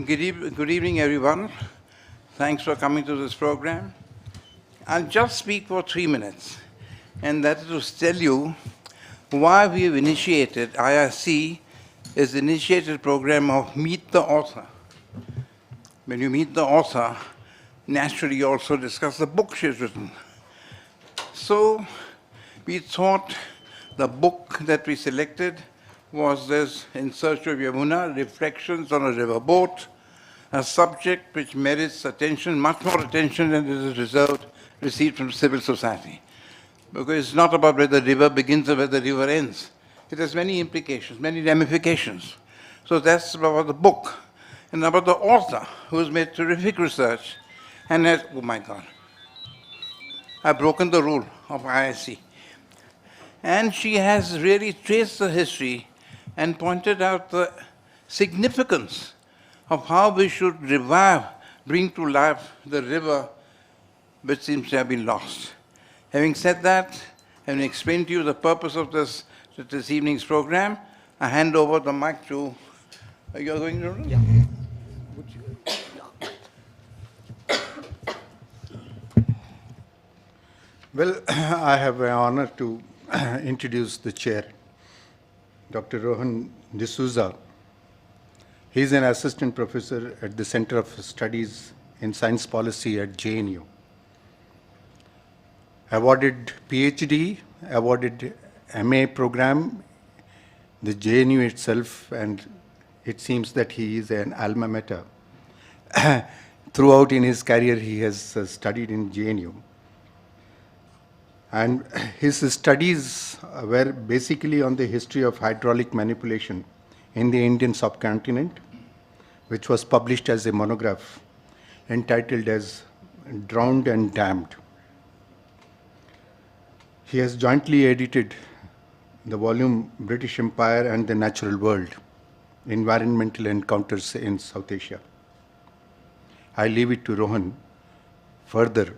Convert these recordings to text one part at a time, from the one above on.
Good evening, everyone. Thanks for coming to this program. I'll just speak for 3 minutes, and that is to tell you why we have initiated, IRC is the initiated program of Meet the Author. When you meet the author, naturally you also discuss the book she has written. So we thought the book that we selected was this In Search of Yamuna, Reflections on a Riverboat, a subject which merits attention, much more attention than it is received from civil society. Because it's not about where the river begins or where the river ends. It has many implications, many ramifications. So that's about the book. And about the author, who has made terrific research and has, oh my God, I've broken the rule of IIC. And she has really traced the history and pointed out the significance of how we should revive, bring to life the river which seems to have been lost. Having said that, having explained to you the purpose of this evening's program, I hand over the mic to, you're going to? Yeah. Well, I have an honor to introduce the chair, Dr. Rohan D'Souza. He is an assistant professor at the Center of Studies in Science Policy at JNU. Awarded PhD, awarded MA program, the JNU itself, and it seems that he is an alma mater. Throughout in his career, he has studied in JNU. And his studies were basically on the history of hydraulic manipulation in the Indian subcontinent, which was published as a monograph entitled as Drowned and Damned. He has jointly edited the volume British Empire and the Natural World, Environmental Encounters in South Asia. I leave it to Rohan further.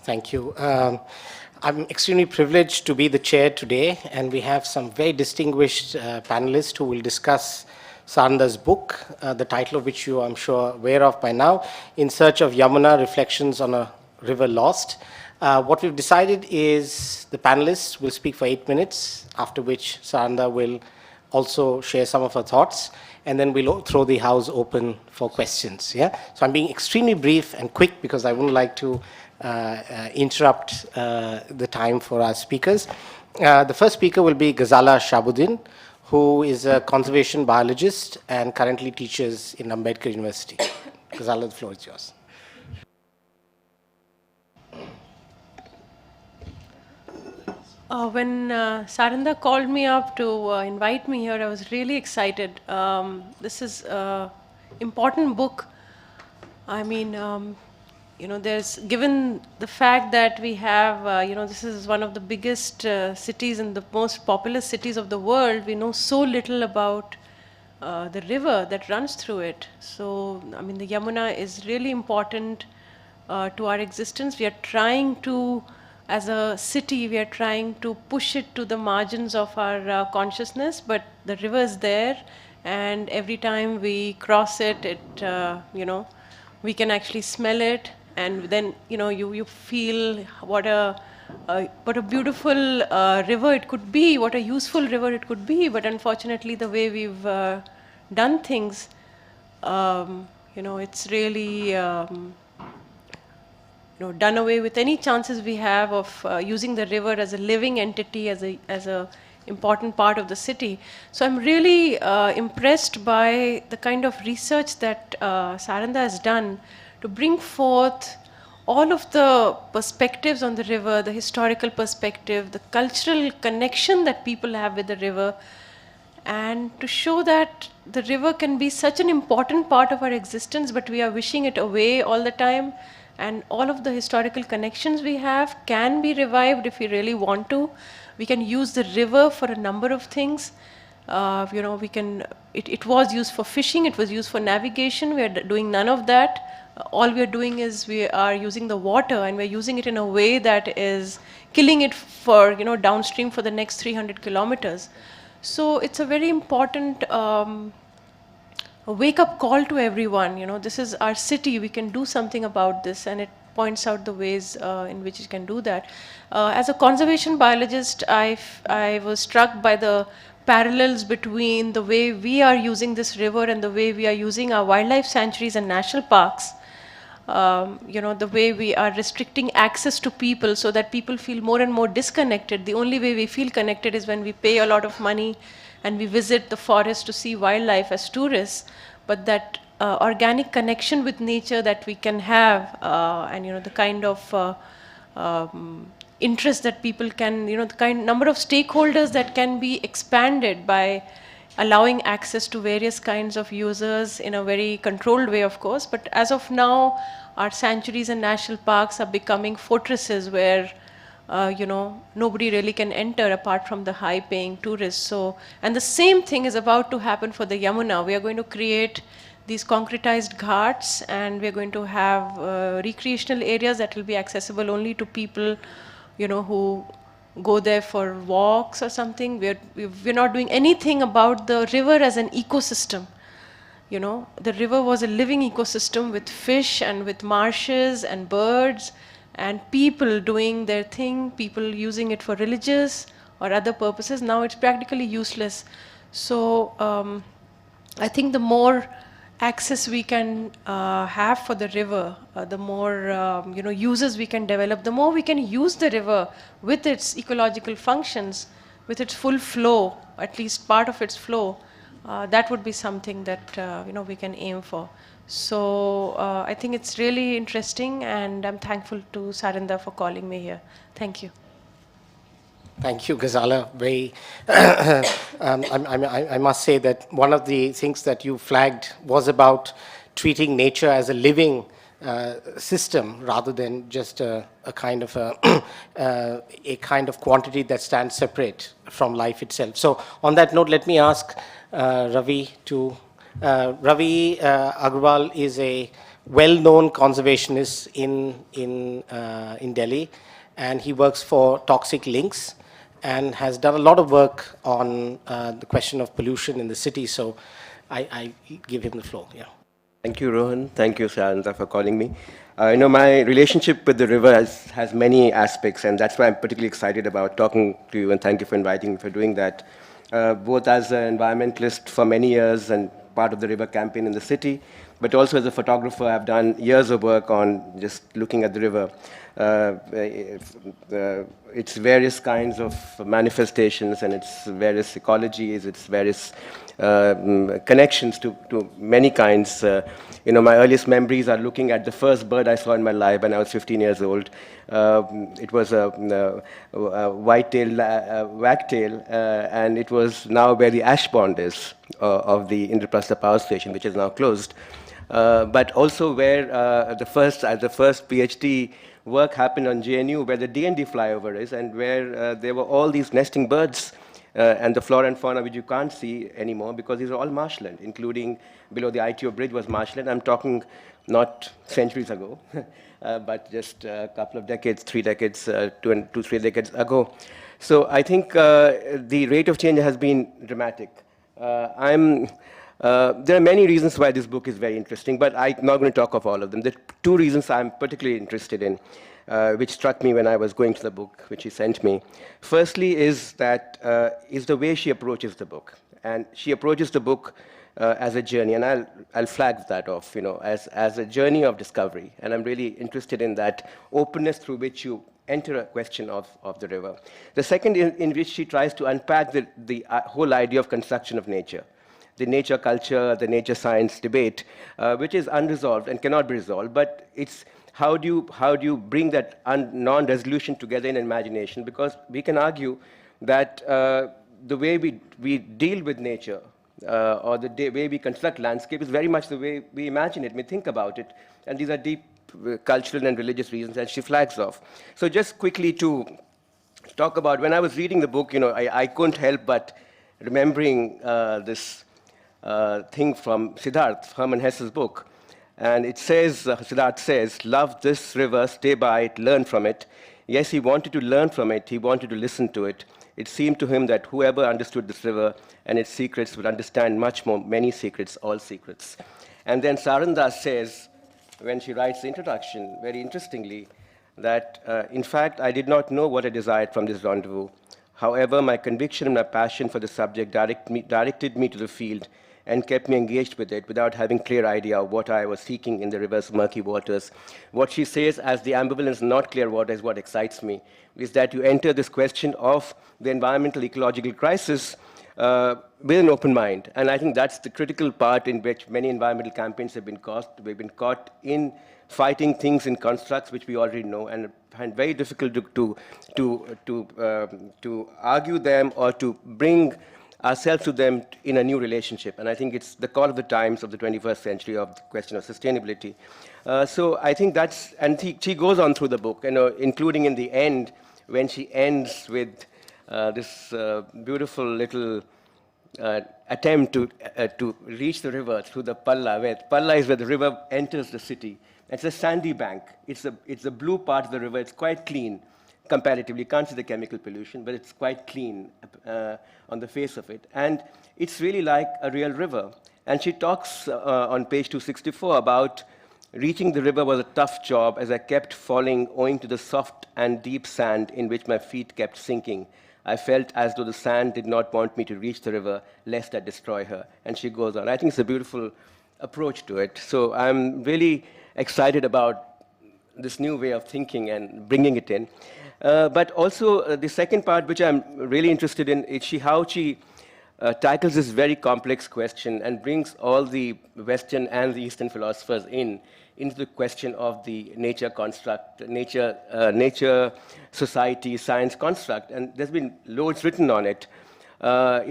Thank you. I'm extremely privileged to be the chair today, and we have some very distinguished panelists who will discuss Sarandha's book, the title of which you, I'm sure, aware of by now, In Search of Yamuna, Reflections on a River Lost. What we've decided is the panelists will speak for 8 minutes, after which Sarandha will also share some of her thoughts, and then we'll throw the house open for questions. Yeah? So I'm being extremely brief and quick because I wouldn't like to interrupt the time for our speakers. The first speaker will be Ghazala Shabuddin, who is a conservation biologist and currently teaches in Ambedkar University. Ghazala, the floor is yours. When Sarandha called me up to invite me here, I was really excited. This is an important book. I mean, there's, given the fact that we have, this is one of the biggest cities and the most populous cities of the world, we know so little about the river that runs through it. So, I mean, the Yamuna is really important to our existence. We are trying to, as a city, we are trying to push it to the margins of our consciousness, but the river is there, and every time we cross it, we can actually smell it, and then you feel what a beautiful river it could be, what a useful river it could be. But unfortunately, the way we've done things, it's really done away with any chances we have of using the river as a living entity, as a important part of the city. So I'm really impressed by the kind of research that Sarandha has done to bring forth all of the perspectives on the river, the historical perspective, the cultural connection that people have with the river, and to show that the river can be such an important part of our existence, but we are wishing it away all the time. And all of the historical connections we have can be revived if we really want to. We can use the river for a number of things. It was used for fishing, it was used for navigation. We are doing none of that. All we are doing is we are using the water, and we're using it in a way that is killing it for, downstream for the next 300 kilometers. So it's a very important wake-up call to everyone. This is our city. We can do something about this, and it points out the ways in which it can do that. As a conservation biologist, I was struck by the parallels between the way we are using this river and the way we are using our wildlife sanctuaries and national parks. The way we are restricting access to people so that people feel more and more disconnected. The only way we feel connected is when we pay a lot of money and we visit the forest to see wildlife as tourists. But that organic connection with nature that we can have, and the kind of interest that people can, the kind number of stakeholders that can be expanded by allowing access to various kinds of users in a very controlled way, of course. But as of now, our sanctuaries and national parks are becoming fortresses where nobody really can enter apart from the high-paying tourists. So, and the same thing is about to happen for the Yamuna. We are going to create these concretized ghats, and we're going to have recreational areas that will be accessible only to people, who go there for walks or something. We're not doing anything about the river as an ecosystem. The river was a living ecosystem with fish and with marshes and birds and people doing their thing, people using it for religious or other purposes. Now it's practically useless. So I think the more access we can have for the river, the more users we can develop, the more we can use the river with its ecological functions, with its full flow, at least part of its flow. That would be something that we can aim for. So I think it's really interesting, and I'm thankful to Sarandha for calling me here. Thank you. Thank you, Ghazala. I must say that one of the things that you flagged was about treating nature as a living system rather than just a kind of a kind of quantity that stands separate from life itself. So, on that note, let me ask Ravi to. Ravi Agarwal is a well-known conservationist in Delhi, and he works for Toxic Links and has done a lot of work on the question of pollution in the city. So I give him the floor. Yeah. Thank you, Rohan. Thank you, Sarandha, for calling me. My relationship with the river has many aspects, and that's why I'm particularly excited about talking to you, and thank you for inviting me for doing that. Both as an environmentalist for many years and part of the river campaign in the city, but also as a photographer, I've done years of work on just looking at the river. Its various kinds of manifestations and its various ecologies, its various connections to many kinds. My earliest memories are looking at the first bird I saw in my life when I was 15 years old. It was a white-tailed wagtail, and it was now where the ash pond is of the Indraprastha power station, which is now closed. But also where the first PhD work happened on JNU, where the D&D flyover is, and where there were all these nesting birds and the flora and fauna which you can't see anymore because these are all marshland, including below the ITO bridge was marshland. I'm talking not centuries ago, but just a couple of decades, 3 decades, 2, 3 decades ago. So I think the rate of change has been dramatic. There are many reasons why this book is very interesting, but I'm not going to talk of all of them. There are 2 reasons I'm particularly interested in, which struck me when I was going to the book, which he sent me. Firstly is the way she approaches the book. And she approaches the book as a journey, and I'll flag that off, as a journey of discovery. And I'm really interested in that openness through which you enter a question of the river. The second in which she tries to unpack the whole idea of construction of nature, the nature culture, the nature science debate, which is unresolved and cannot be resolved, but it's how do you bring that non-resolution together in imagination? Because we can argue that the way we deal with nature or the way we construct landscape is very much the way we imagine it, we think about it, and these are deep cultural and religious reasons that she flags off. So just quickly to talk about, when I was reading the book, I couldn't help but remembering this thing from Siddharth, Hermann Hesse's book. And it says, Siddharth says, love this river, stay by it, learn from it. Yes, he wanted to learn from it, he wanted to listen to it. It seemed to him that whoever understood this river and its secrets would understand much more, many secrets, all secrets. And then Sarandha says, when she writes the introduction, very interestingly, that in fact I did not know what I desired from this rendezvous. However, my conviction and my passion for the subject directed me to the field and kept me engaged with it without having clear idea of what I was seeking in the river's murky waters. What she says as the ambivalence, not clear water, is what excites me, is that you enter this question of the environmental ecological crisis with an open mind. And I think that's the critical part in which many environmental campaigns have been caught. We've been caught in fighting things in constructs which we already know, and find very difficult to argue them or to bring ourselves to them in a new relationship. And I think it's the call of the times of the 21st century of the question of sustainability. So I think that's, and she goes on through the book, including in the end, when she ends with this beautiful little attempt to reach the river through the Palla, where Palla is where the river enters the city. It's a sandy bank. It's the blue part of the river. It's quite clean comparatively. You can't see the chemical pollution, but it's quite clean on the face of it. And it's really like a real river. And she talks on page 264 about reaching the river was a tough job as I kept falling owing to the soft and deep sand in which my feet kept sinking. I felt as though the sand did not want me to reach the river, lest I destroy her. And she goes on. I think it's a beautiful approach to it. So I'm really excited about this new way of thinking and bringing it in. But also the second part, which I'm really interested in, is how she tackles this very complex question and brings all the Western and the Eastern philosophers into the question of the nature construct, nature, society, science construct. And there's been loads written on it, I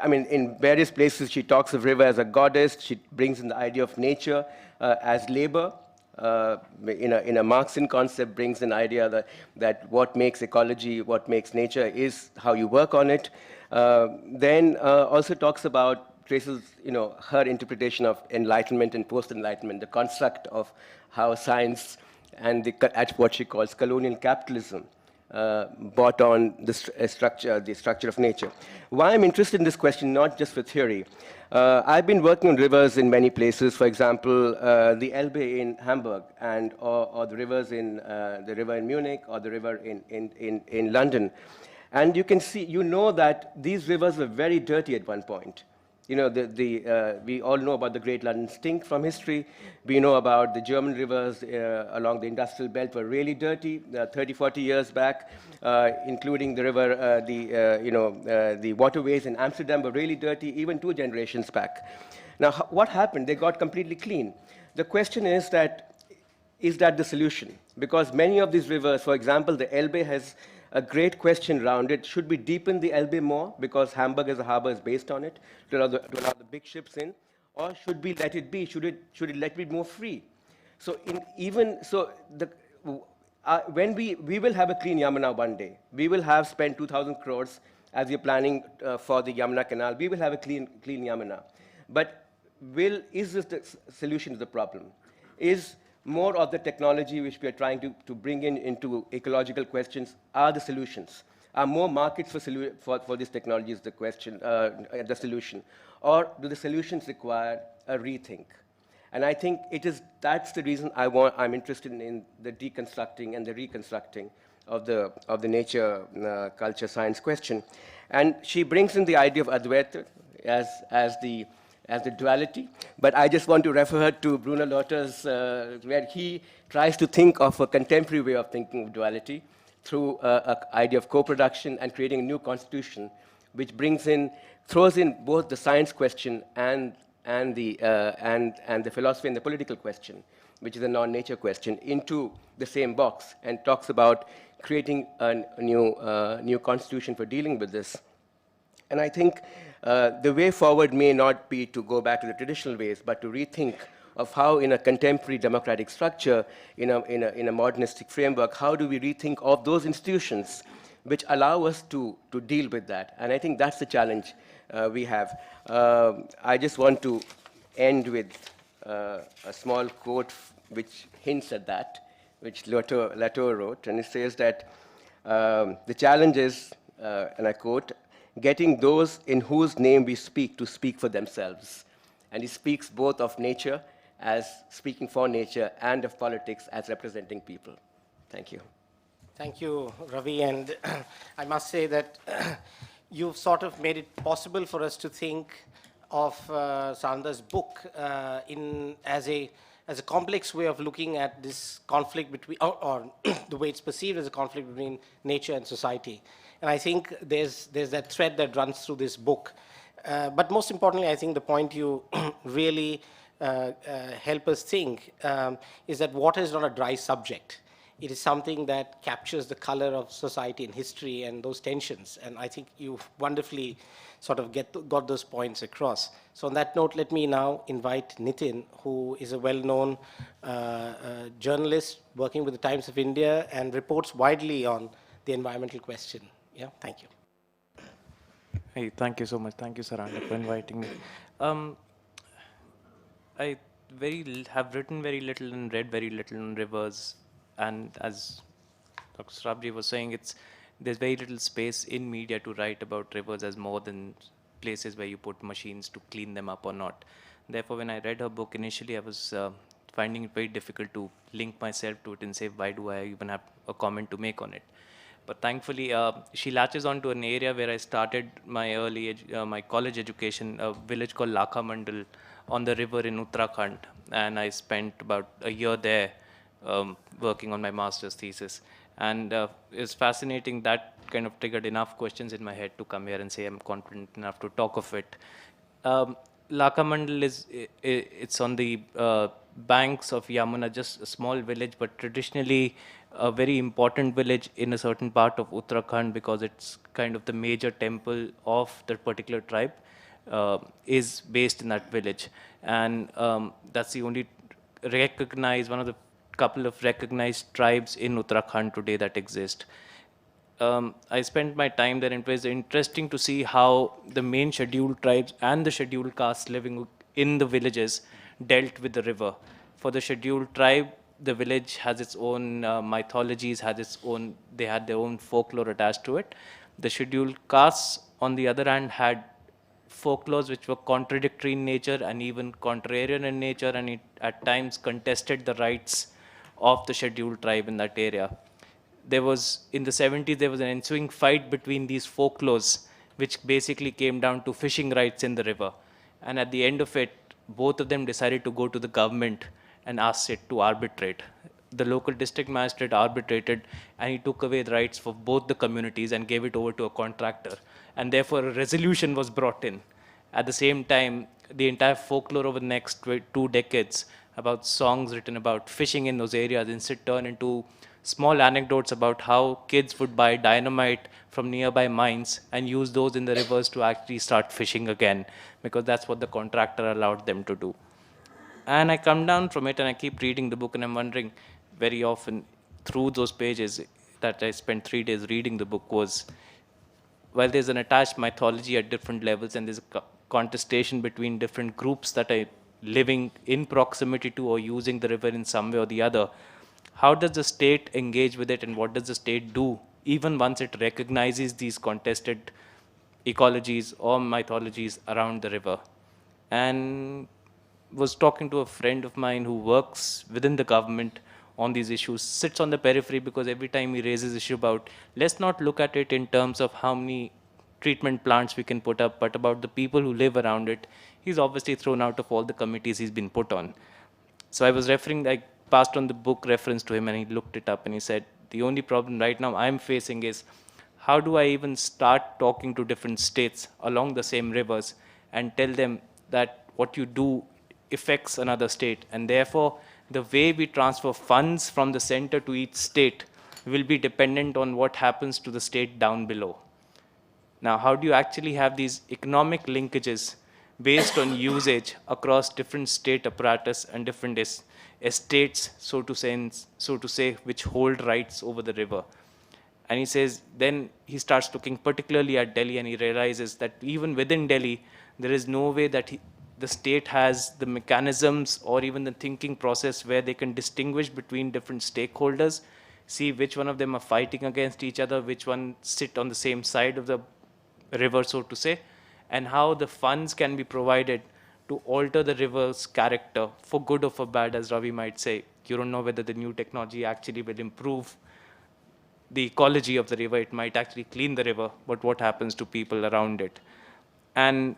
mean, in various places she talks of river as a goddess. She brings in the idea of nature as labor. In a Marxian concept, brings an idea that what makes ecology, what makes nature is how you work on it. Then also talks about, traces her interpretation of enlightenment and post-enlightenment, the construct of how science and at what she calls colonial capitalism brought on the structure of nature. Why I'm interested in this question, not just for theory. I've been working on rivers in many places. For example, the Elbe in Hamburg, or the rivers in the river in Munich, or the river in London. And you can see, that these rivers were very dirty at one point. We all know about the Great London Stink from history. We know about the German rivers along the industrial belt were really dirty 30, 40 years back, including the river, the waterways in Amsterdam were really dirty, even 2 generations back. Now, what happened? They got completely clean. The question is that the solution? Because many of these rivers, for example, the Elbe has a great question around it. Should we deepen the Elbe more because Hamburg as a harbor is based on it to allow the big ships in? Or should we let it be? Should it let it be more free? So when we will have a clean Yamuna one day. We will have spent 2,000 crores as we're planning for the Yamuna Canal. We will have a clean Yamuna. But is this the solution to the problem? Is more of the technology which we are trying to bring into ecological questions are the solutions? Are more markets for these technologies the question, the solution? Or do the solutions require a rethink? And I think that's the reason I'm interested in the deconstructing and the reconstructing of the nature, culture, science question. And she brings in the idea of Advaita as the duality, but I just want to refer her to Bruno Lotter's, where he tries to think of a contemporary way of thinking of duality through an idea of co-production and creating a new constitution, which throws in both the science question and the philosophy and the political question, which is a non-nature question, into the same box, and talks about creating a new constitution for dealing with this. And I think the way forward may not be to go back to the traditional ways, but to rethink of how, in a contemporary democratic structure, in a modernistic framework, how do we rethink of those institutions which allow us to deal with that? And I think that's the challenge we have. I just want to end with a small quote which hints at that, which Latour wrote, and it says that The challenge is, and I quote, getting those in whose name we speak to speak for themselves. And he speaks both of nature as speaking for nature and of politics as representing people. Thank you. Thank you, Ravi. And I must say that you've sort of made it possible for us to think of Sarandha's book as a complex way of looking at this conflict between, or the way it's perceived as a conflict between nature and society. And I think there's that thread that runs through this book. But most importantly, I think the point you really help us think is that water is not a dry subject. It is something that captures the color of society and history and those tensions. And I think you've wonderfully sort of got those points across. So on that note, let me now invite Nitin, who is a well-known journalist working with the Times of India and reports widely on the environmental question. Yeah, thank you. Hey, thank you so much. Thank you, Sarandha, for inviting me. I have written very little and read very little on rivers, and as Dr. Srabji was saying, there's very little space in media to write about rivers as more than places where you put machines to clean them up or not. Therefore, when I read her book initially, I was finding it very difficult to link myself to it and say, why do I even have a comment to make on it? But thankfully, she latches onto an area where I started my my college education, a village called Lakha Mandal on the river in Uttarakhand. And I spent about a year there working on my master's thesis. And it's fascinating, that kind of triggered enough questions in my head to come here and say I'm confident enough to talk of it. Lakha Mandal it's on the banks of Yamuna, just a small village, but traditionally a very important village in a certain part of Uttarakhand because it's kind of the major temple of that particular tribe is based in that village. And that's the only one of the couple of recognized tribes in Uttarakhand today that exist. I spent my time there, and it was interesting to see how the main scheduled tribes and the scheduled castes living in the villages dealt with the river. For the scheduled tribe, the village has its own mythologies, they had their own folklore attached to it. The scheduled castes, on the other hand, had folklores which were contradictory in nature and even contrarian in nature, and it at times contested the rights of the scheduled tribe in that area. In the 70s, there was an ensuing fight between these folklores, which basically came down to fishing rights in the river. And at the end of it, both of them decided to go to the government and ask it to arbitrate. The local district magistrate arbitrated, and he took away the rights for both the communities and gave it over to a contractor. And therefore, a resolution was brought in. At the same time, the entire folklore over the next 2 decades about songs written about fishing in those areas instead turned into small anecdotes about how kids would buy dynamite from nearby mines and use those in the rivers to actually start fishing again, because that's what the contractor allowed them to do. And I come down from it and I keep reading the book, and I'm wondering very often through those pages that I spent 3 days reading the book was, while there's an attached mythology at different levels and there's a contestation between different groups that are living in proximity to or using the river in some way or the other, how does the state engage with it, and what does the state do even once it recognizes these contested ecologies or mythologies around the river? And was talking to a friend of mine who works within the government on these issues, sits on the periphery, because every time he raises issue about, let's not look at it in terms of how many treatment plants we can put up, but about the people who live around it, he's obviously thrown out of all the committees he's been put on. So I passed on the book reference to him, and he looked it up and he said, the only problem right now I'm facing is, how do I even start talking to different states along the same rivers and tell them that what you do affects another state, and therefore the way we transfer funds from the center to each state will be dependent on what happens to the state down below. Now, how do you actually have these economic linkages based on usage across different state apparatus and different estates, so to say, which hold rights over the river? And he says, then he starts looking particularly at Delhi, and he realizes that even within Delhi, there is no way that the state has the mechanisms or even the thinking process where they can distinguish between different stakeholders, see which one of them are fighting against each other, which one sit on the same side of the river, so to say, and how the funds can be provided to alter the river's character for good or for bad, as Ravi might say. You don't know whether the new technology actually will improve the ecology of the river. It might actually clean the river, but what happens to people around it? And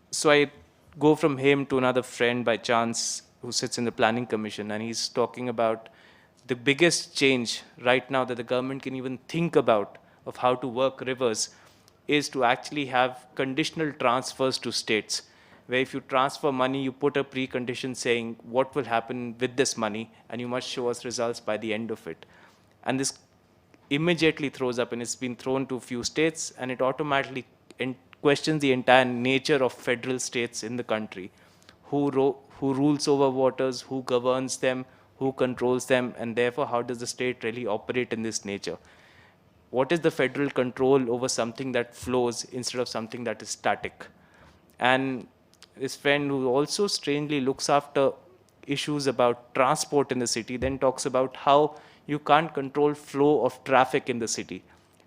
so I go from him to another friend by chance who sits in the planning commission, and he's talking about the biggest change right now that the government can even think about of how to work rivers is to actually have conditional transfers to states, where if you transfer money, you put a precondition saying what will happen with this money, and you must show us results by the end of it. And this immediately throws up, and it's been thrown to a few states, and it automatically questions the entire nature of federal states in the country. Who rules over waters, who governs them, who controls them, and therefore how does the state really operate in this nature? What is the federal control over something that flows instead of something that is static? And this friend, who also strangely looks after issues about transport in the city, then talks about how you can't control flow of traffic in the city.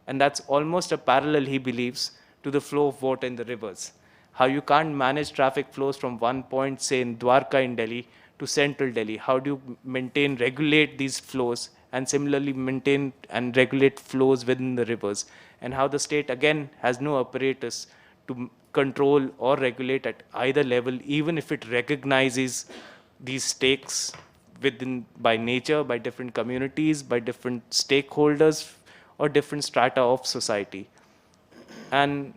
And that's almost a parallel, he believes, to the flow of water in the rivers. How you can't manage traffic flows from one point, say in Dwarka in Delhi, to central Delhi. How do you maintain, regulate these flows, and similarly maintain and regulate flows within the rivers? And how the state, again, has no apparatus to control or regulate at either level, even if it recognizes these stakes within, by nature, by different communities, by different stakeholders, or different strata of society. And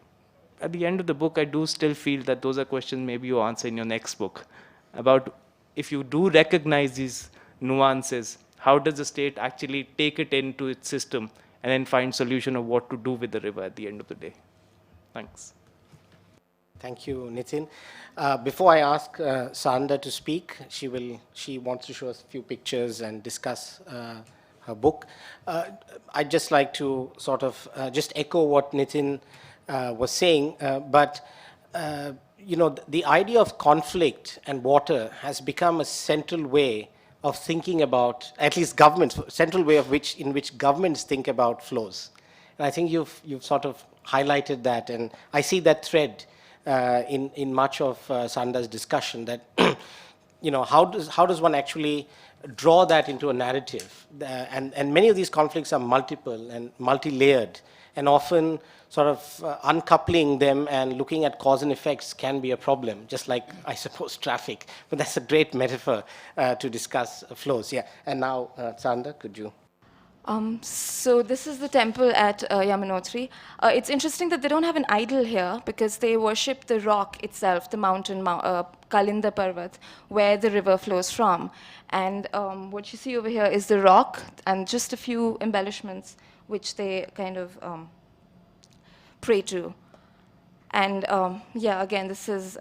at the end of the book, I do still feel that those are questions maybe you answer in your next book, about if you do recognize these nuances, how does the state actually take it into its system and then find solution of what to do with the river at the end of the day? Thanks. Thank you, Nitin. Before I ask Sarandha to speak, she wants to show us a few pictures and discuss her book. I'd just like to sort of just echo what Nitin was saying, but you know, the idea of conflict and water has become a central way of thinking about, at least governments, central way of in which governments think about flows. And I think you've sort of highlighted that, and I see that thread in much of Sarandha's discussion, that you know, how does one actually draw that into a narrative? And many of these conflicts are multiple and multi-layered, and often sort of uncoupling them and looking at cause and effects can be a problem, just like, I suppose, traffic. But that's a great metaphor to discuss flows. Yeah. And now, Sarandha, could you? So this is the temple at Yamunotri. It's interesting that they don't have an idol here, because they worship the rock itself, the mountain, Kalinda Parvat, where the river flows from. And what you see over here is the rock and just a few embellishments which they kind of pray to. And yeah, again, this is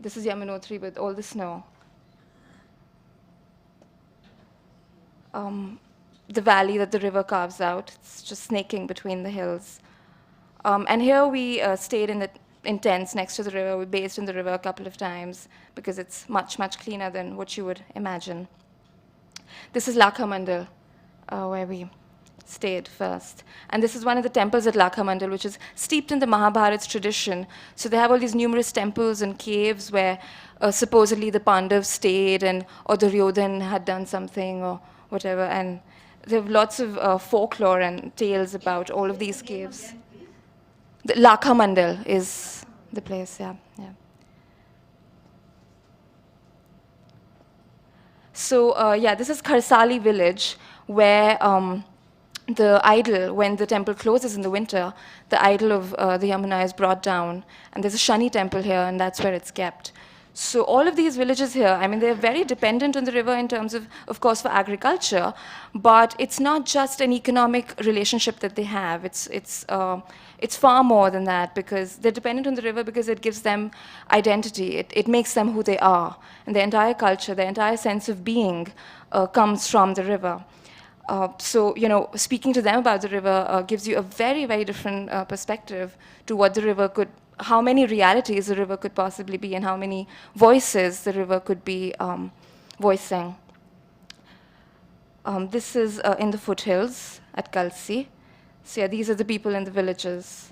Yamunotri with all the snow. The valley that the river carves out. It's just snaking between the hills. And here we stayed in tents next to the river. We bathed in the river a couple of times because it's much, much cleaner than what you would imagine. This is Lakha Mandal, where we stayed first. And this is one of the temples at Lakha Mandal, which is steeped in the Mahabharat's tradition. So they have all these numerous temples and caves where supposedly the Pandavas stayed, or Duryodhan had done something or whatever. And there have lots of folklore and tales about all of these caves. The Lakha Mandal is the place, yeah. So, yeah, this is Kharsali village, where the idol, when the temple closes in the winter, the idol of the Yamuna is brought down. And there's a Shani temple here, and that's where it's kept. So all of these villages here, I mean, they're very dependent on the river in terms of course, for agriculture, but it's not just an economic relationship that they have. It's far more than that, because they're dependent on the river because it gives them identity. It makes them who they are. And their entire culture, their entire sense of being comes from the river. So, you know, speaking to them about the river gives you a very, very different perspective to what the river could, how many realities the river could possibly be, and how many voices the river could be voicing. This is in the foothills at Kalsi. So yeah, these are the people in the villages.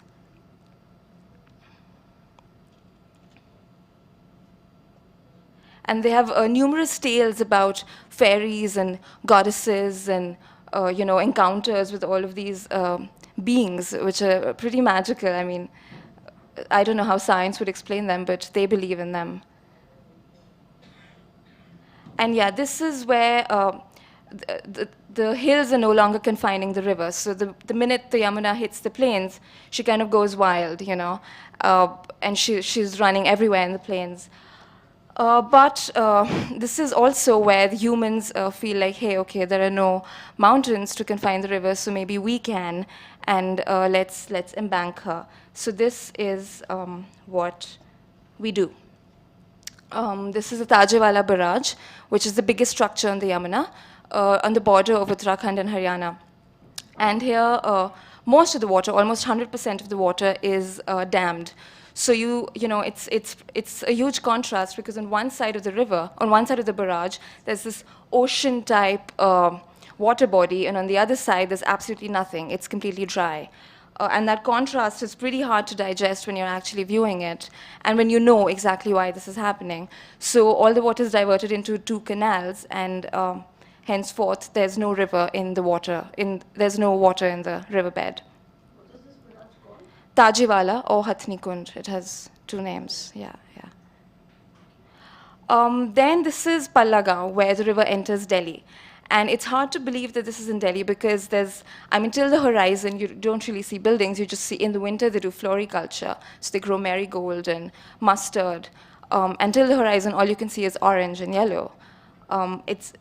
And they have numerous tales about fairies and goddesses and encounters with all of these beings, which are pretty magical. I mean, I don't know how science would explain them, but they believe in them. And yeah, this is where the hills are no longer confining the river. So the minute the Yamuna hits the plains, she kind of goes wild, and she's running everywhere in the plains. But this is also where the humans feel like, hey, okay, there are no mountains to confine the river, so maybe we can, and let's embank her. So this is what we do. This is the Tajewala Barrage, which is the biggest structure on the Yamuna, on the border of Uttarakhand and Haryana. And here, most of the water, almost 100% of the water, is dammed. So it's a huge contrast, because on one side of the river, on one side of the barrage, there's this ocean-type water body, and on the other side, there's absolutely nothing. It's completely dry. And that contrast is pretty hard to digest when you're actually viewing it, and when you know exactly why this is happening. So all the water is diverted into 2 canals, and henceforth, there's no river in the water. There's no water in the riverbed. Tajiwala or Hathni Kund. It has 2 names. Yeah. Then this is Pallagaon, where the river enters Delhi. And it's hard to believe that this is in Delhi, because till the horizon, you don't really see buildings. You just see, in the winter, they do floriculture. So they grow marigold and mustard. Until the horizon, all you can see is orange and yellow. It's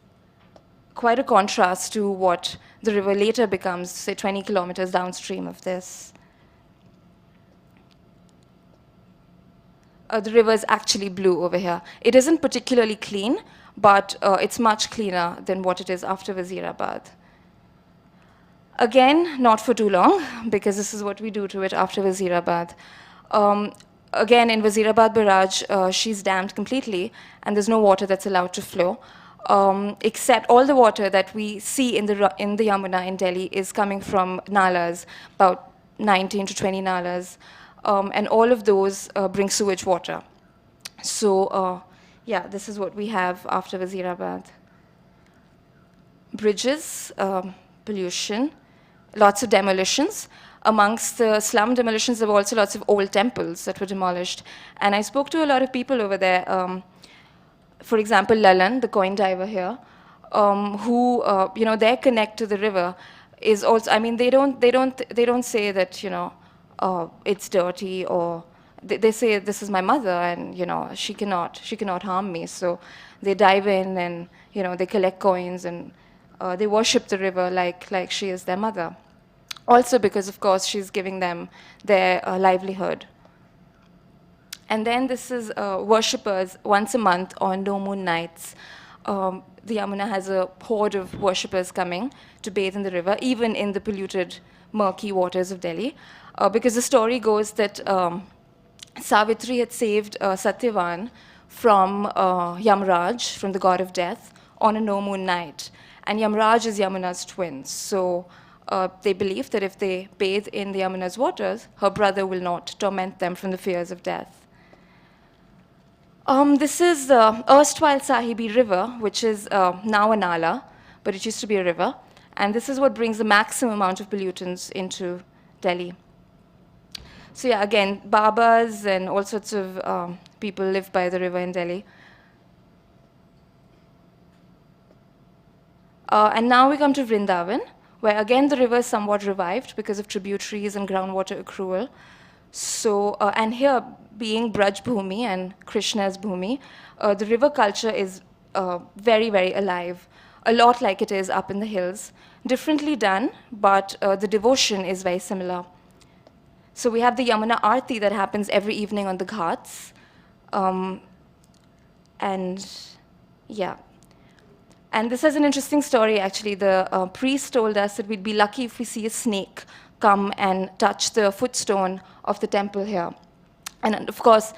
quite a contrast to what the river later becomes, say, 20 kilometers downstream of this. The river is actually blue over here. It isn't particularly clean, but it's much cleaner than what it is after Wazirabad. Again, not for too long, because this is what we do to it after Wazirabad. Again, in Wazirabad Barrage, she's dammed completely, and there's no water that's allowed to flow, except all the water that we see in the Yamuna in Delhi is coming from nalas, about 19 to 20 nalas. And all of those bring sewage water. So, yeah, this is what we have after Wazirabad. Bridges, pollution, lots of demolitions. Amongst the slum demolitions, there were also lots of old temples that were demolished. And I spoke to a lot of people over there. For example, Lalan, the coin diver here, who, their connect to the river is also, they don't say that, it's dirty, or they say, this is my mother, and she cannot harm me. So they dive in, and they collect coins, and they worship the river like she is their mother. Also because, of course, she's giving them their livelihood. And then this is worshippers once a month on no moon nights. The Yamuna has a horde of worshippers coming to bathe in the river, even in the polluted, murky waters of Delhi. Because the story goes that Savitri had saved Satyavan from Yamraj, from the god of death, on a no-moon night. And Yamraj is Yamuna's twin. So they believe that if they bathe in the Yamuna's waters, her brother will not torment them from the fears of death. This is the erstwhile Sahibi River, which is now a nala, but it used to be a river. And this is what brings the maximum amount of pollutants into Delhi. So yeah, again, Babas and all sorts of people live by the river in Delhi. And now we come to Vrindavan, where again the river is somewhat revived because of tributaries and groundwater accrual. So, and here, being Braj Bhumi and Krishna's Bhumi, the river culture is very, very alive, a lot like it is up in the hills. Differently done, but the devotion is very similar. So we have the Yamuna Aarti that happens every evening on the ghats. And yeah. And this is an interesting story, actually. The priest told us that we'd be lucky if we see a snake come and touch the footstone of the temple here. And of course,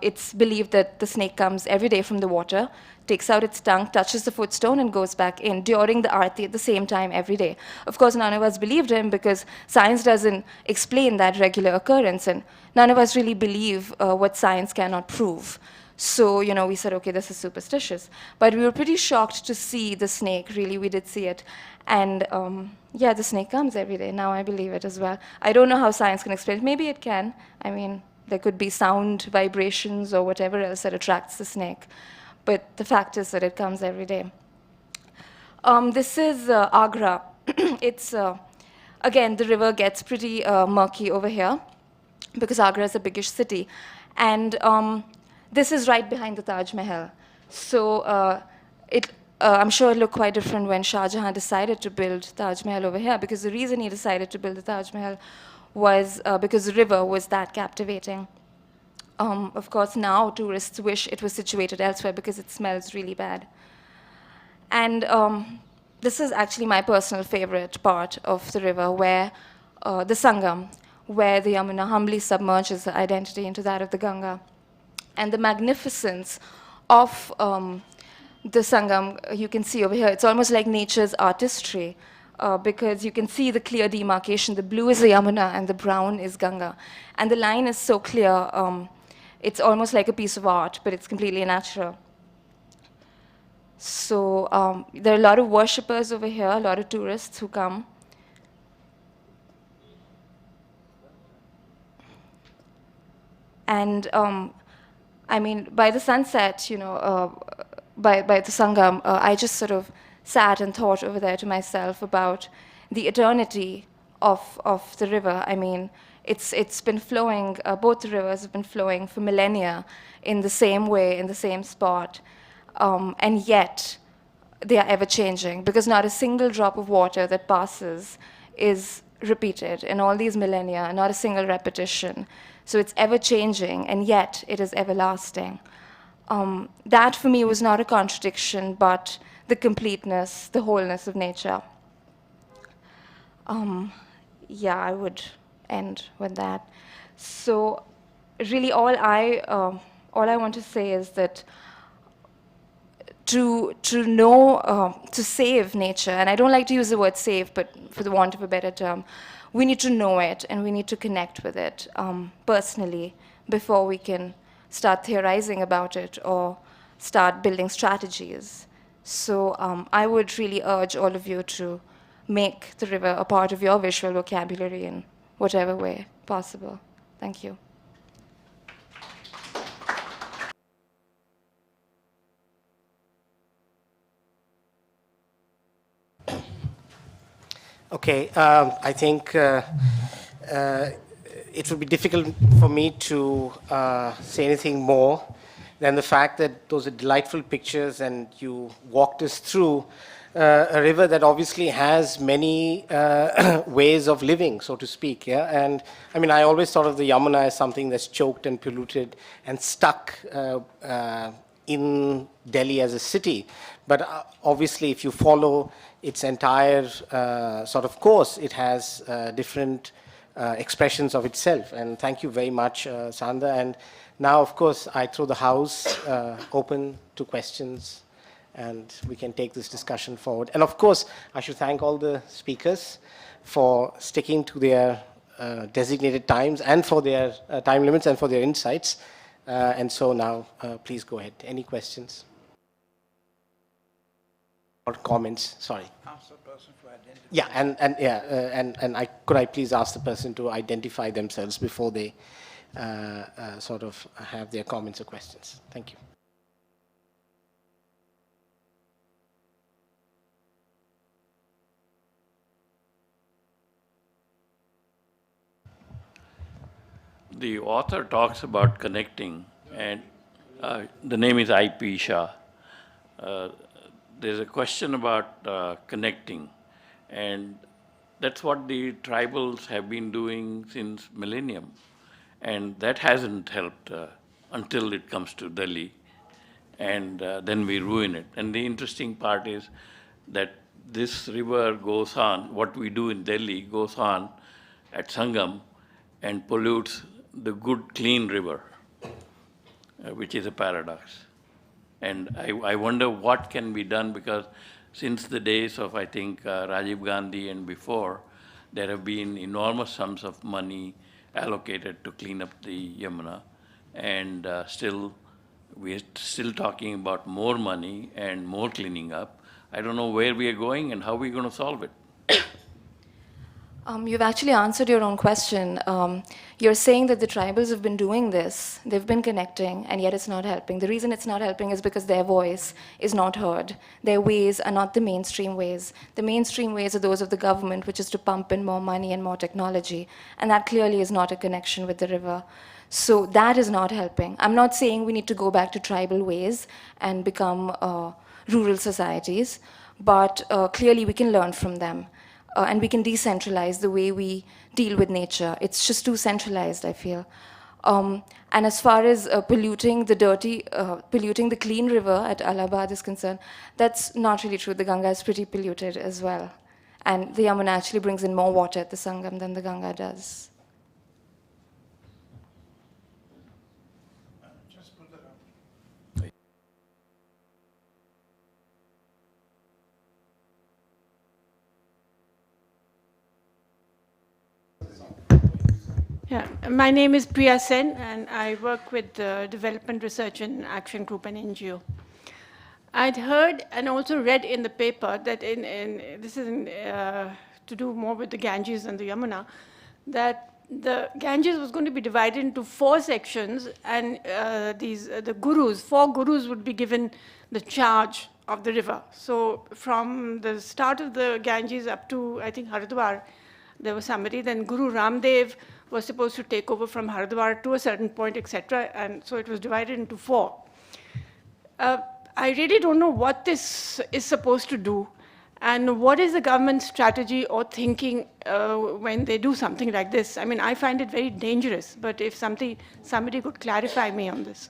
it's believed that the snake comes every day from the water, takes out its tongue, touches the footstone, and goes back in during the arati at the same time every day. Of course, none of us believed him because science doesn't explain that regular occurrence, and none of us really believe what science cannot prove. So, you know, we said, okay, this is superstitious. But we were pretty shocked to see the snake. Really, we did see it. And yeah, the snake comes every day. Now I believe it as well. I don't know how science can explain it. Maybe it can. I mean, there could be sound vibrations or whatever else that attracts the snake. But the fact is that it comes every day. This is Agra. It's, again, the river gets pretty murky over here because Agra is a biggish city. And this is right behind the Taj Mahal. So I'm sure it looked quite different when Shah Jahan decided to build Taj Mahal over here, because the reason he decided to build the Taj Mahal was because the river was that captivating. Of course, now tourists wish it was situated elsewhere because it smells really bad. And this is actually my personal favorite part of the river, where the Sangam, where the Yamuna humbly submerges the identity into that of the Ganga. And the magnificence of the Sangam, you can see over here. It's almost like nature's artistry, because you can see the clear demarcation. The blue is the Yamuna and the brown is Ganga. And the line is so clear, it's almost like a piece of art, but it's completely natural. So there are a lot of worshippers over here, a lot of tourists who come. And I mean, by the sunset, you know, by the Sangam, I just sort of sat and thought over there to myself about the eternity of the river. I mean, it's been flowing, both the rivers have been flowing for millennia in the same way, in the same spot, and yet they are ever changing, because not a single drop of water that passes is repeated in all these millennia, not a single repetition. So it's ever changing, and yet it is everlasting. That for me was not a contradiction, but the completeness, the wholeness of nature. Yeah, I would end with that. So really all I want to say is that to know, to save nature, and I don't like to use the word save, but for the want of a better term, we need to know it and we need to connect with it personally before we can start theorizing about it or start building strategies. So I would really urge all of you to make the river a part of your visual vocabulary in whatever way possible. Thank you. Okay, I think it would be difficult for me to say anything more than the fact that those are delightful pictures and you walked us through a river that obviously has many ways of living, so to speak. Yeah? And I mean, I always thought of the Yamuna as something that's choked and polluted and stuck in Delhi as a city. But obviously, if you follow its entire sort of course, it has different expressions of itself. And thank you very much, Sarandha. And now, of course, I throw the house open to questions, and we can take this discussion forward. And of course, I should thank all the speakers for sticking to their designated times and for their time limits and for their insights. And so now, please go ahead. Any questions? Or comments, sorry. Ask the person to identify. Yeah, and could I please ask the person to identify themselves before they sort of have their comments or questions? Thank you. The author talks about connecting, and the name is I.P. Shah. There's a question about connecting, and that's what the tribals have been doing since millennium, and that hasn't helped until it comes to Delhi, and then we ruin it. And the interesting part is that this river goes on, what we do in Delhi goes on at Sangam and pollutes the good, clean river, which is a paradox. And I wonder what can be done, because since the days of, I think, Rajiv Gandhi and before, there have been enormous sums of money allocated to clean up the Yamuna. And we're still talking about more money and more cleaning up. I don't know where we are going and how we're going to solve it. You've actually answered your own question. You're saying that the tribals have been doing this, they've been connecting, and yet it's not helping. The reason it's not helping is because their voice is not heard. Their ways are not the mainstream ways. The mainstream ways are those of the government, which is to pump in more money and more technology. And that clearly is not a connection with the river. So that is not helping. I'm not saying we need to go back to tribal ways and become rural societies, but clearly we can learn from them. And we can decentralize the way we deal with nature. It's just too centralized, I feel. And as far as polluting the clean river at Allahabad is concerned, that's not really true. The Ganga is pretty polluted as well. And the Yamuna actually brings in more water at the Sangam than the Ganga does. Yeah, my name is Priya Sen, and I work with the Development Research and Action Group, an NGO. I'd heard and also read in the paper that this is to do more with the Ganges and the Yamuna, that the Ganges was going to be divided into 4 sections, and the gurus, 4 gurus would be given the charge of the river. So from the start of the Ganges up to, I think, Haridwar, there was somebody, then Guru Ramdev was supposed to take over from Haridwar to a certain point, etc. And so it was divided into 4. I really don't know what this is supposed to do, and what is the government's strategy or thinking when they do something like this. I mean, I find it very dangerous, but if somebody could clarify me on this.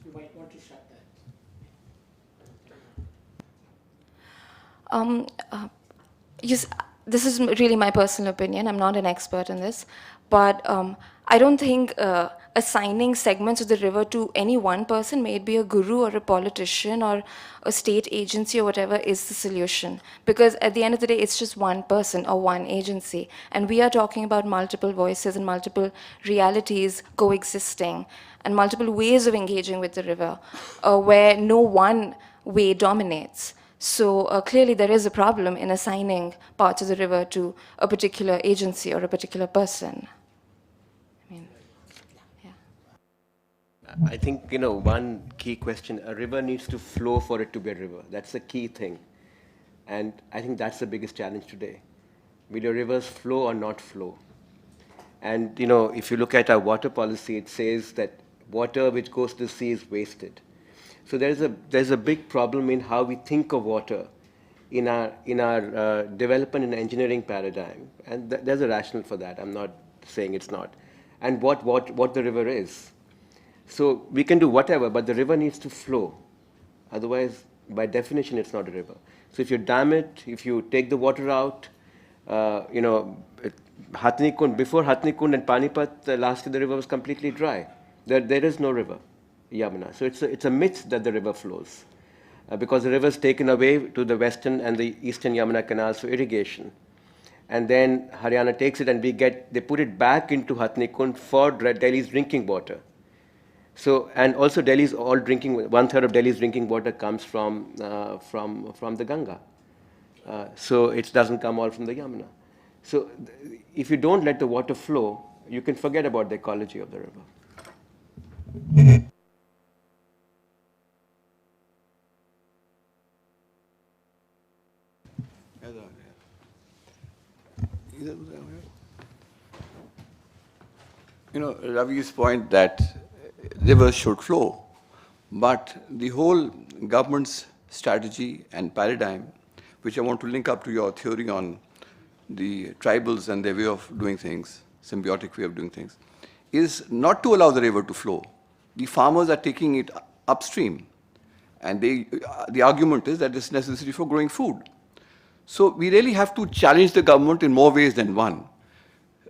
You might want to shut that. Yes, this is really my personal opinion. I'm not an expert in this. But I don't think assigning segments of the river to any one person, may it be a guru or a politician or a state agency or whatever, is the solution. Because at the end of the day, it's just one person or one agency. And we are talking about multiple voices and multiple realities coexisting and multiple ways of engaging with the river where no one way dominates. So clearly there is a problem in assigning parts of the river to a particular agency or a particular person. I mean, yeah. I think, one key question, a river needs to flow for it to be a river. That's the key thing. And I think that's the biggest challenge today. Will your rivers flow or not flow? And, if you look at our water policy, it says that water which goes to the sea is wasted. So there's a big problem in how we think of water in our development and engineering paradigm, and there's a rationale for that. I'm not saying it's not, and what the river is. So we can do whatever, but the river needs to flow. Otherwise, by definition, it's not a river. So if you dam it, if you take the water out, Hathni Kund, before Hathni Kund and Panipat, last year the river was completely dry. There is no river. Yamuna. So it's a myth that the river flows because the river is taken away to the western and the eastern Yamuna canals for irrigation. And then Haryana takes it and they put it back into Hathni Kund for Delhi's drinking water. So, and also Delhi's 1/3 of Delhi's drinking water comes from the Ganga. So it doesn't come all from the Yamuna. So if you don't let the water flow, you can forget about the ecology of the river. Ravi's point that rivers should flow, but the whole government's strategy and paradigm, which I want to link up to your theory on the tribals and their way of doing things, symbiotic way of doing things, is not to allow the river to flow. The farmers are taking it upstream, and the argument is that it's necessary for growing food. So we really have to challenge the government in more ways than one.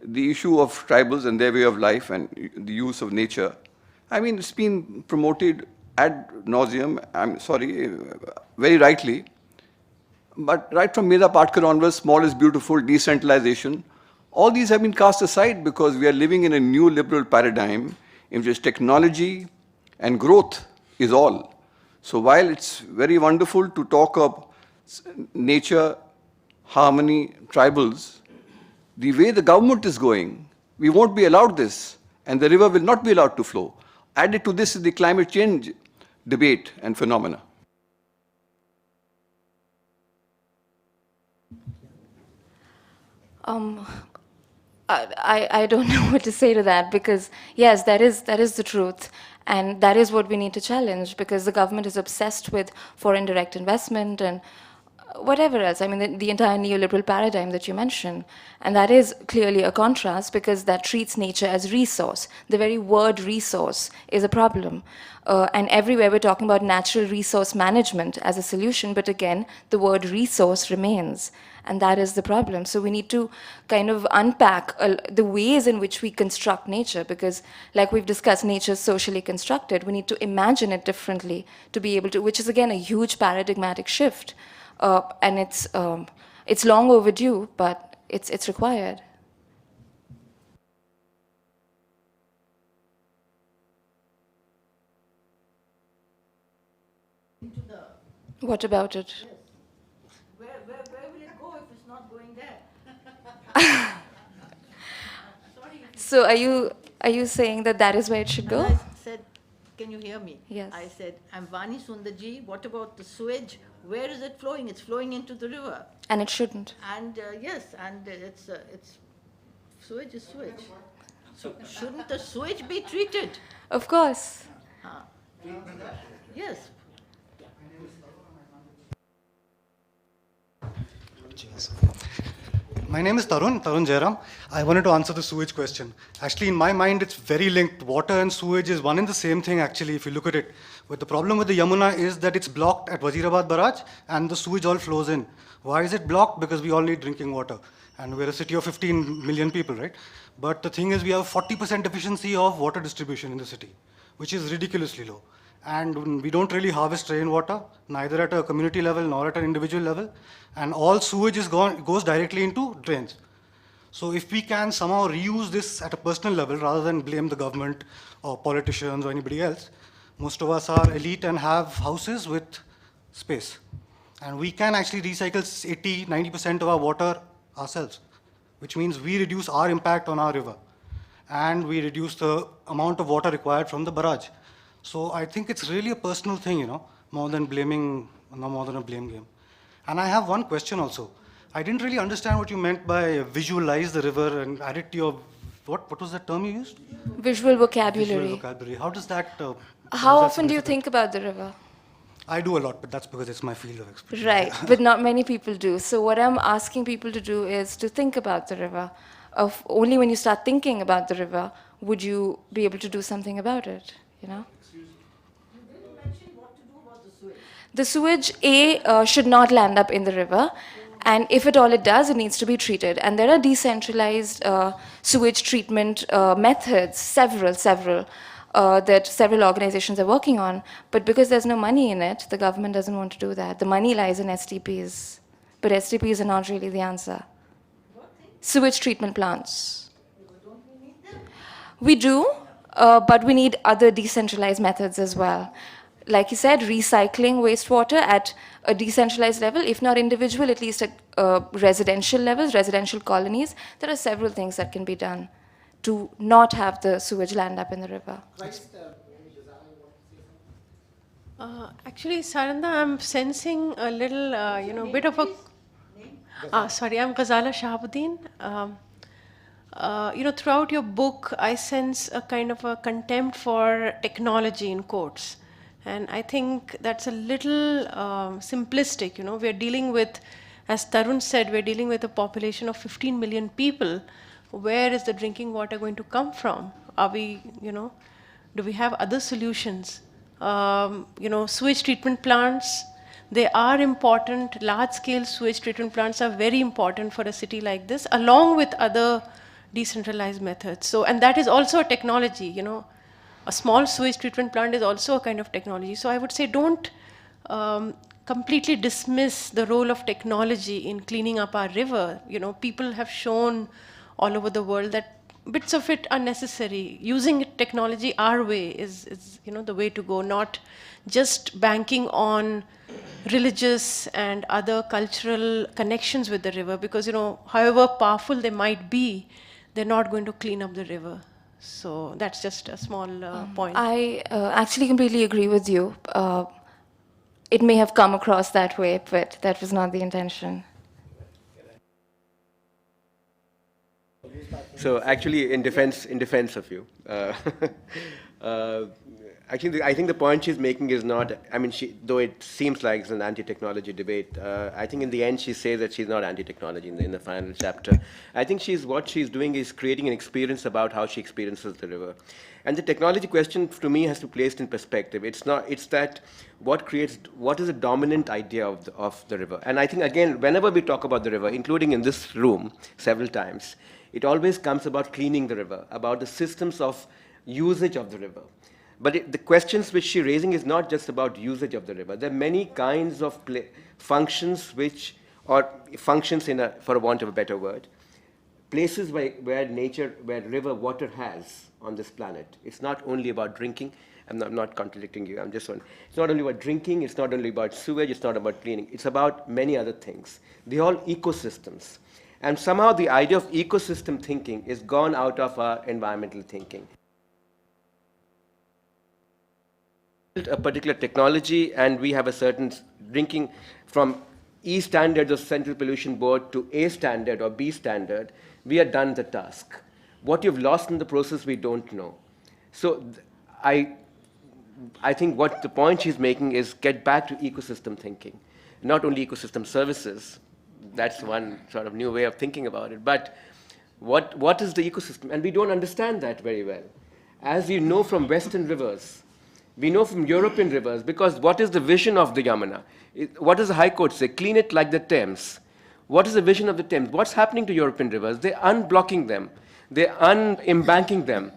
the issue of tribals and their way of life and the use of nature, I mean, it's been promoted ad nauseum, I'm sorry, very rightly. But right from Meda Patkar onwards, small is beautiful, decentralization, all these have been cast aside because we are living in a new liberal paradigm in which technology and growth is all. So while it's very wonderful to talk of nature, harmony, tribals, the way the government is going, we won't be allowed this, and the river will not be allowed to flow. Added to this is the climate change debate and phenomena. I don't know what to say to that because, yes, that is the truth. And that is what we need to challenge because the government is obsessed with foreign direct investment and whatever else. I mean, the entire neoliberal paradigm that you mentioned. And that is clearly a contrast because that treats nature as resource. The very word resource is a problem. And everywhere we're talking about natural resource management as a solution, but again, the word resource remains. And that is the problem. So we need to kind of unpack the ways in which we construct nature because like we've discussed, nature is socially constructed. We need to imagine it differently to be able to, which is again a huge paradigmatic shift. And it's long overdue, but it's required. What about it? Yes. Where will it go if it's not going there? Sorry. So are you saying that is where it should go? And I said, can you hear me? Yes. I said, I'm Vani Sundarji. What about the sewage? Where is it flowing? It's flowing into the river. And it shouldn't. And yes, and it's sewage is sewage. So shouldn't the sewage be treated? Of course. Yes. My name is Tarun Jairam. I wanted to answer the sewage question. Actually, in my mind, it's very linked. Water and sewage is one and the same thing, actually, if you look at it. But the problem with the Yamuna is that it's blocked at Wazirabad Barrage and the sewage all flows in. Why is it blocked? Because we all need drinking water. And we're a city of 15 million people, right? But the thing is, we have 40% efficiency of water distribution in the city, which is ridiculously low. And we don't really harvest rainwater, neither at a community level nor at an individual level. And all sewage goes directly into drains. So if we can somehow reuse this at a personal level rather than blame the government or politicians or anybody else, most of us are elite and have houses with space. And we can actually recycle 80–90% of our water ourselves, which means we reduce our impact on our river. And we reduce the amount of water required from the barrage. So I think it's really a personal thing, more than blaming, no more than a blame game. And I have one question also. I didn't really understand what you meant by visualize the river and add it to your, what was that term you used? Visual vocabulary. Visual vocabulary. How does that... How often do you think about the river? I do a lot, but that's because it's my field of expertise. Right, but not many people do. So what I'm asking people to do is to think about the river. Only when you start thinking about the river would you be able to do something about it, The sewage, should not land up in the river. And if at all it does, it needs to be treated. And there are decentralized sewage treatment methods, several, that several organizations are working on. But because there's no money in it, the government doesn't want to do that. The money lies in STPs. But STPs are not really the answer. Sewage treatment plants. We do, but we need other decentralized methods as well. Like you said, recycling wastewater at a decentralized level, if not individual, at least at residential levels, residential colonies. There are several things that can be done to not have the sewage land up in the river. Actually, Sarandha, I'm sensing a little, bit of a... sorry, I'm Ghazala Shahabuddin. Throughout your book, I sense a kind of a contempt for technology in quotes. And I think that's a little simplistic. We're dealing with, as Tarun said, we're dealing with a population of 15 million people. Where is the drinking water going to come from? Are we, do we have other solutions? Sewage treatment plants, they are important. Large-scale sewage treatment plants are very important for a city like this, along with other decentralized methods. So, and that is also a technology, you know. A small sewage treatment plant is also a kind of technology. So I would say don't completely dismiss the role of technology in cleaning up our river. You know, people have shown all over the world that bits of it are necessary. Using technology our way is you know, the way to go, not just banking on religious and other cultural connections with the river, because, you know, however powerful they might be, they're not going to clean up the river. So that's just a small point. I actually completely agree with you. It may have come across that way, but that was not the intention. So actually, in defense of you, actually, I think the point she's making is not. I mean, though it seems like it's an anti-technology debate, I think in the end she says that she's not anti-technology in the final chapter. I think what she's doing is creating an experience about how she experiences the river, and the technology question to me has to be placed in perspective. It's not. It's that what is the dominant idea of the river, and I think again, whenever we talk about the river, including in this room several times, it always comes about cleaning the river, about the systems of usage of the river. But the questions which she's raising is not just about usage of the river. There are many kinds of functions for a want of a better word, places where river water has on this planet. It's not only about drinking. I'm not contradicting you. It's not only about drinking. It's not only about sewage. It's not about cleaning. It's about many other things. They're all ecosystems. And somehow the idea of ecosystem thinking is gone out of our environmental thinking. A particular technology, and we have a certain drinking from E standards of Central Pollution Board to A standard or B standard, we are done the task. What you've lost in the process, we don't know. So I think what the point she's making is get back to ecosystem thinking. Not only ecosystem services, that's one sort of new way of thinking about it, but what is the ecosystem? And we don't understand that very well. As you know from Western rivers, we know from European rivers, because what is the vision of the Yamuna? What does the High Court say? Clean it like the Thames. What is the vision of the Thames? What's happening to European rivers? They're unblocking them. They're embanking them.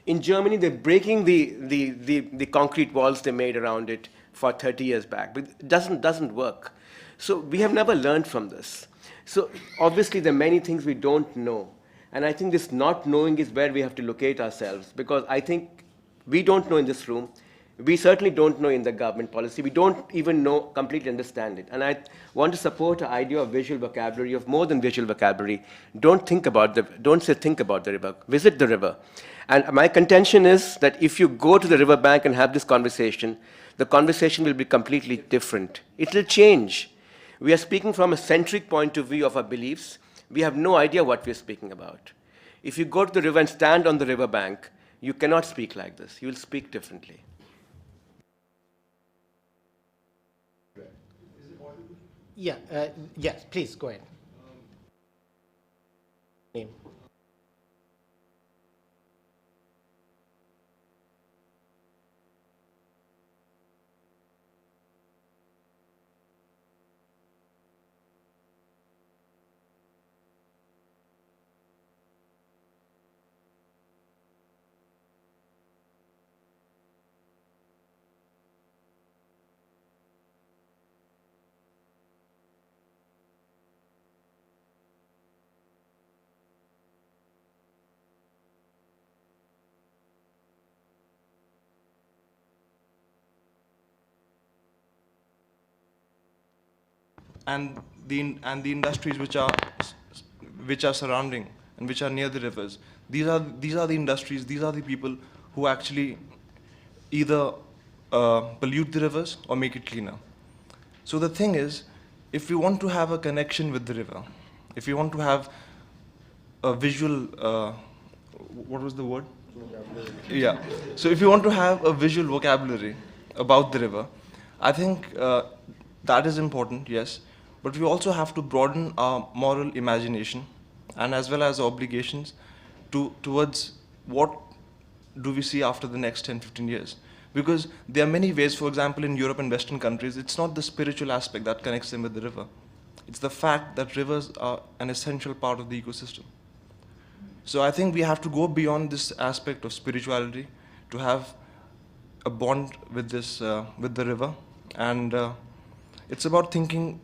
In Germany, they're breaking the concrete walls they made around it for 30 years back. But it doesn't work. So we have never learned from this. So obviously, there are many things we don't know. And I think this not knowing is where we have to locate ourselves, because I think we don't know in this room. We certainly don't know in the government policy. We don't even completely understand it. And I want to support the idea of visual vocabulary, of more than visual vocabulary. Don't say think about the river. Visit the river. And my contention is that if you go to the riverbank and have this conversation, the conversation will be completely different. It will change. We are speaking from a centric point of view of our beliefs. We have no idea what we are speaking about. If you go to the river and stand on the riverbank, you cannot speak like this. You will speak differently. Yeah, yes, please go ahead. Name. and the industries which are surrounding and which are near the rivers. These are the industries. These are the people who actually either pollute the rivers or make it cleaner. So the thing is, if we want to have a connection with the river, if we want to have a visual, what was the word? Yeah. So if you want to have a visual vocabulary about the river, I think that is important, yes. But we also have to broaden our moral imagination and as well as obligations towards what do we see after the next 10, 15 years. Because there are many ways, for example, in Europe and Western countries, it's not the spiritual aspect that connects them with the river. It's the fact that rivers are an essential part of the ecosystem. So I think we have to go beyond this aspect of spirituality to have a bond with this, with the river. And it's about thinking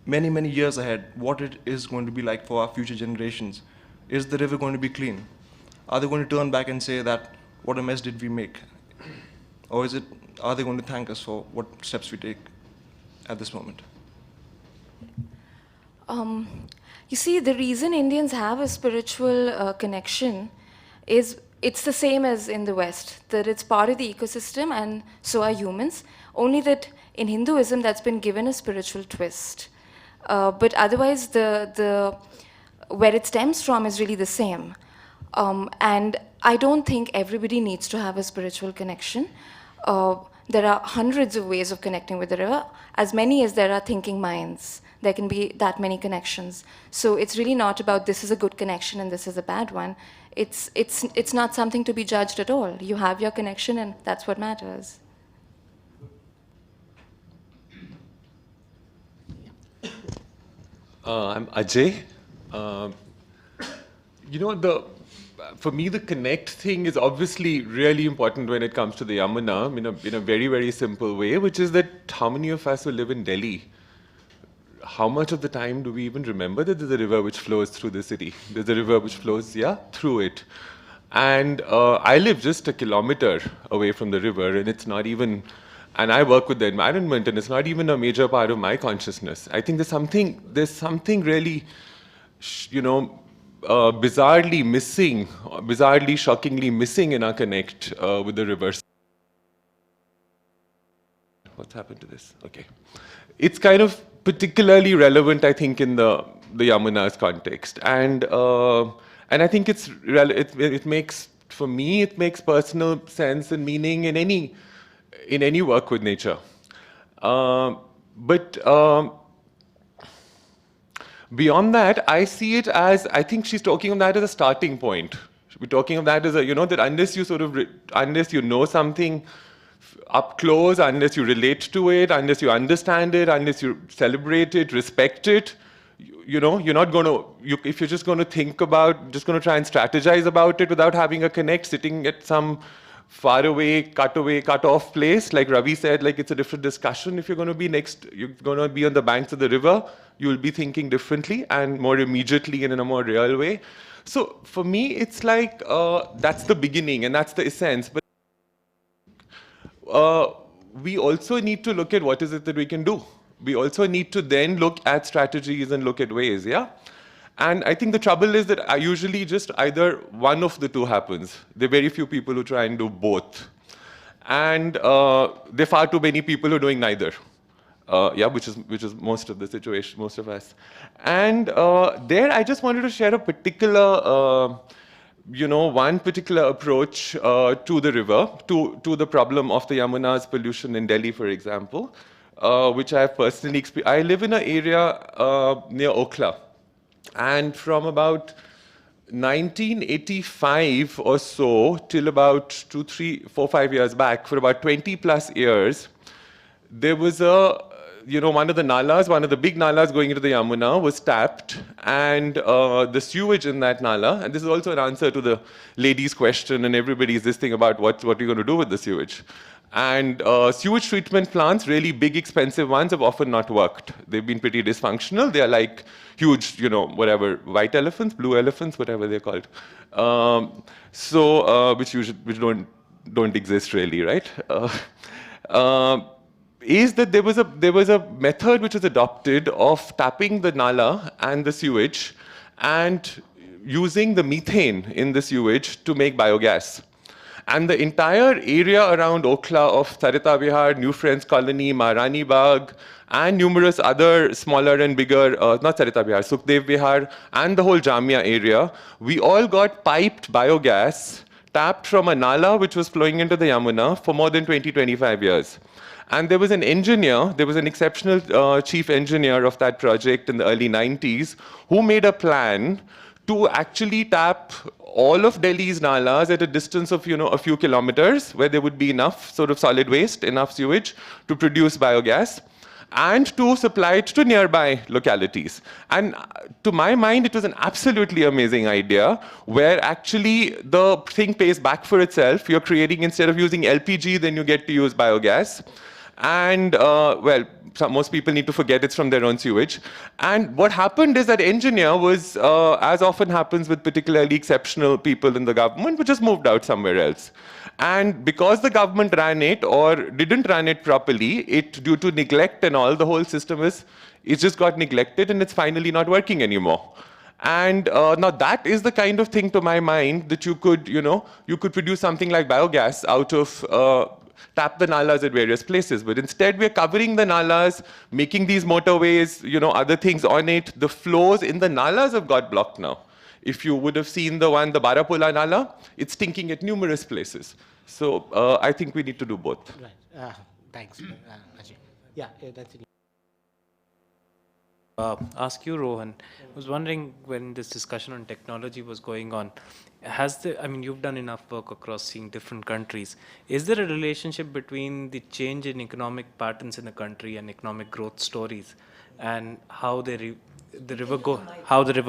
many, many years ahead, what it is going to be like for our future generations. Is the river going to be clean? Are they going to turn back and say that, what a mess did we make? Or are they going to thank us for what steps we take at this moment? You see, the reason Indians have a spiritual connection is it's the same as in the West, that it's part of the ecosystem and so are humans, only that in Hinduism that's been given a spiritual twist. But otherwise, where it stems from is really the same. And I don't think everybody needs to have a spiritual connection. There are hundreds of ways of connecting with the river, as many as there are thinking minds. There can be that many connections. So it's really not about this is a good connection and this is a bad one. It's not something to be judged at all. You have your connection and that's what matters. I'm Ajay. For me, the connect thing is obviously really important when it comes to the Yamuna in a very, very simple way, which is that how many of us who live in Delhi, how much of the time do we even remember that there's a river which flows through the city? There's a river which flows, through it. And I live just a kilometer away from the river, and it's not even, and I work with the environment, and it's not even a major part of my consciousness. I think there's something really, bizarrely missing, bizarrely, shockingly missing in our connect with the rivers. What's happened to this? Okay. It's kind of particularly relevant, I think, in the Yamuna's context. And I think it makes, for me, it makes personal sense and meaning in any work with nature. But beyond that, I see it as, I think she's talking of that as a starting point. We're talking of that as that unless you know something up close, unless you relate to it, unless you understand it, unless you celebrate it, respect it, you're not going to, if you're just going to think about, just going to try and strategize about it without having a connect, sitting at some far away, cut off place, like Ravi said, like it's a different discussion. If you're going to be you're going to be on the banks of the river, you'll be thinking differently and more immediately and in a more real way. So for me, it's like, that's the beginning and that's the essence. But we also need to look at what is it that we can do. We also need to then look at strategies and look at ways, And I think the trouble is that usually just either one of the two happens. There are very few people who try and do both. And there are far too many people who are doing neither. Which is most of the situation, most of us. And there I just wanted to share a particular one particular approach to the river, to the problem of the Yamuna's pollution in Delhi, for example, which I have personally experienced. I live in an area near Okhla, and from about 1985 or so till about 2, 3, 4, 5 years back, for about 20 plus years, there was one of the nalas, one of the big nalas going into the Yamuna was tapped, and the sewage in that nala, and this is also an answer to the lady's question and everybody's this thing about what you're going to do with the sewage. And sewage treatment plants, really big, expensive ones, have often not worked. They've been pretty dysfunctional. They're like huge, whatever, white elephants, blue elephants, whatever they're called. Which don't exist really, right? Is that there was a method which was adopted of tapping the nala and the sewage and using the methane in the sewage to make biogas. And the entire area around Okhla of Sarita Vihar, New Friends Colony, Maharani Bagh, and numerous other smaller and bigger, not Sarita Vihar, Sukhdev Vihar, and the whole Jamia area, we all got piped biogas tapped from a nala which was flowing into the Yamuna for more than 20-25 years. And there was an engineer, there was an exceptional chief engineer of that project in the early 90s who made a plan to actually tap all of Delhi's nalas at a distance of a few kilometers where there would be enough sort of solid waste, enough sewage to produce biogas. and to supply it to nearby localities. And to my mind, it was an absolutely amazing idea where actually the thing pays back for itself. You're creating, instead of using LPG, then you get to use biogas. And well, most people need to forget it's from their own sewage. And what happened is that engineer was, as often happens with particularly exceptional people in the government, just moved out somewhere else. And because the government ran it or didn't run it properly, due to neglect and all, the whole system it just got neglected and it's finally not working anymore. And now that is the kind of thing, to my mind, that you could produce something like biogas out of tap the nalas at various places. But instead, we're covering the nalas, making these motorways, other things on it. The flows in the nalas have got blocked now. If you would have seen the Barapula Nala, it's stinking at numerous places. So I think we need to do both. Right. Thanks, Ajay. Yeah, that's it. Ask you, Rohan. I was wondering, when this discussion on technology was going on, you've done enough work across seeing different countries. Is there a relationship between the change in economic patterns in the country and economic growth stories, and how the river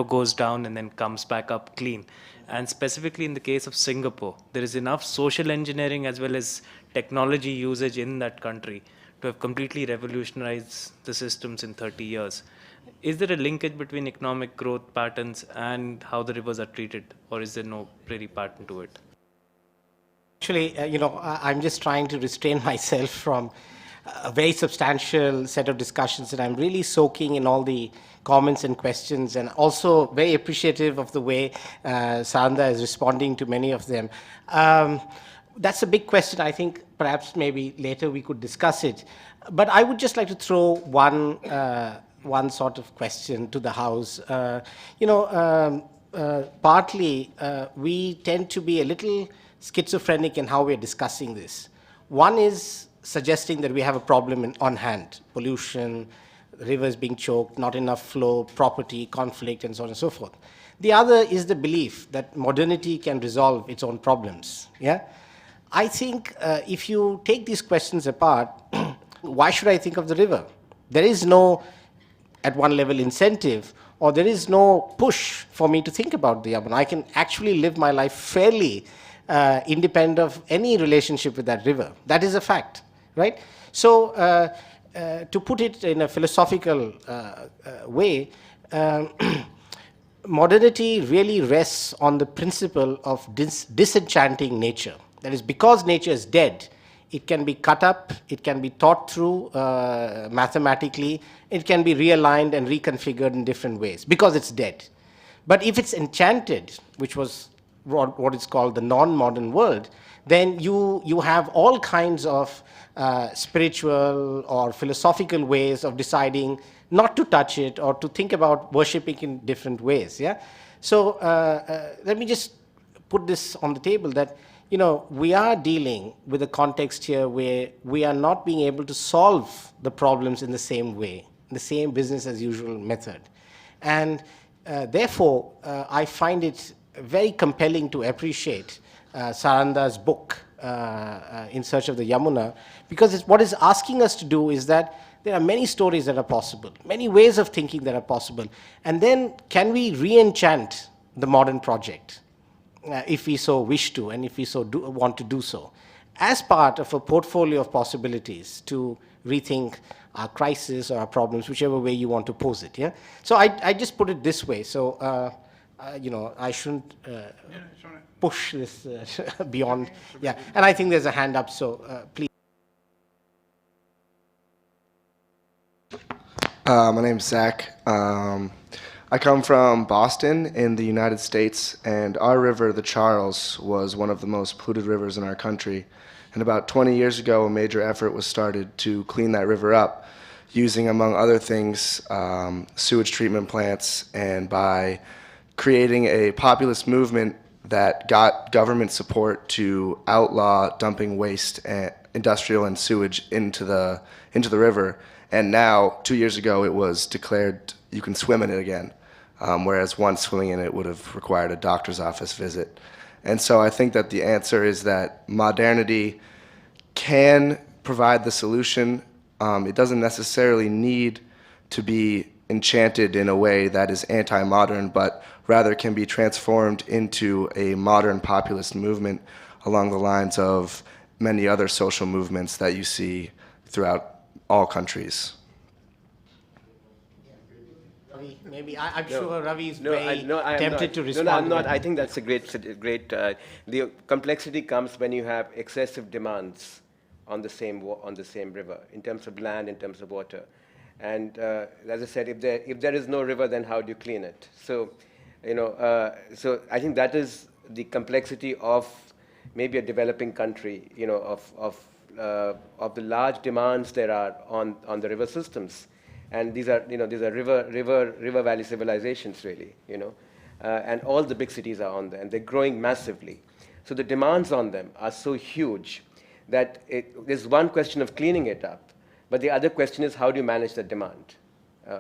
goes down and then comes back up clean? And specifically in the case of Singapore, there is enough social engineering as well as technology usage in that country to have completely revolutionized the systems in 30 years. Is there a linkage between economic growth patterns and how the rivers are treated, or is there no really pattern to it? Actually, I'm just trying to restrain myself from a very substantial set of discussions, and I'm really soaking in all the comments and questions, and also very appreciative of the way Sarandha is responding to many of them. That's a big question. I think perhaps maybe later we could discuss it. But I would just like to throw one sort of question to the House. Partly we tend to be a little schizophrenic in how we're discussing this. One is suggesting that we have a problem on hand: pollution, rivers being choked, not enough flow, property, conflict, and so on and so forth. The other is the belief that modernity can resolve its own problems. Yeah, I think if you take these questions apart, why should I think of the river? There is no, at one level, incentive, or there is no push for me to think about the Yamuna. I can actually live my life fairly independent of any relationship with that river. That is a fact, right? So to put it in a philosophical way, modernity really rests on the principle of disenchanting nature. That is, because nature is dead, it can be cut up, it can be thought through mathematically, it can be realigned and reconfigured in different ways, because it's dead. But if it's enchanted, which was what is called the non-modern world, then you have all kinds of spiritual or philosophical ways of deciding not to touch it or to think about worshipping in different ways. Yeah. So let me just put this on the table that we are dealing with a context here where we are not being able to solve the problems in the same way, the same business as usual method, and therefore I find it very compelling to appreciate Sarandha's book, In Search of the Yamuna, because what it's asking us to do is that there are many stories that are possible, many ways of thinking that are possible, and then can we re-enchant the modern project, if we so wish to, and if we so want to do so, as part of a portfolio of possibilities to rethink our crisis or our problems, whichever way you want to pose it. Yeah. So I just put it this way. So I shouldn't push this beyond. Yeah. And I think there's a hand up. So please. My name's Zach. I come from Boston in the United States, and our river, the Charles, was one of the most polluted rivers in our country. And about 20 years ago, a major effort was started to clean that river up, using, among other things, sewage treatment plants, and by creating a populist movement that got government support to outlaw dumping waste, industrial and sewage into the river. And now, 2 years ago, it was declared you can swim in it again, whereas once swimming in it would have required a doctor's office visit. And so I think that the answer is that modernity can provide the solution It doesn't necessarily need to be enchanted in a way that is anti-modern, but rather can be transformed into a modern populist movement along the lines of many other social movements that you see throughout all countries. Ravi, maybe I'm sure Ravi is I am tempted not. to respond. No, I'm to not. that. I think that's a great. The complexity comes when you have excessive demands on the same river in terms of land, in terms of water, and as I said, if there is no river, then how do you clean it? So, so I think that is the complexity of maybe a developing country. Of the large demands there are on the river systems. And these are river valley civilizations, really, and all the big cities are on them, and they're growing massively. So the demands on them are so huge that there's one question of cleaning it up, but the other question is how do you manage the demand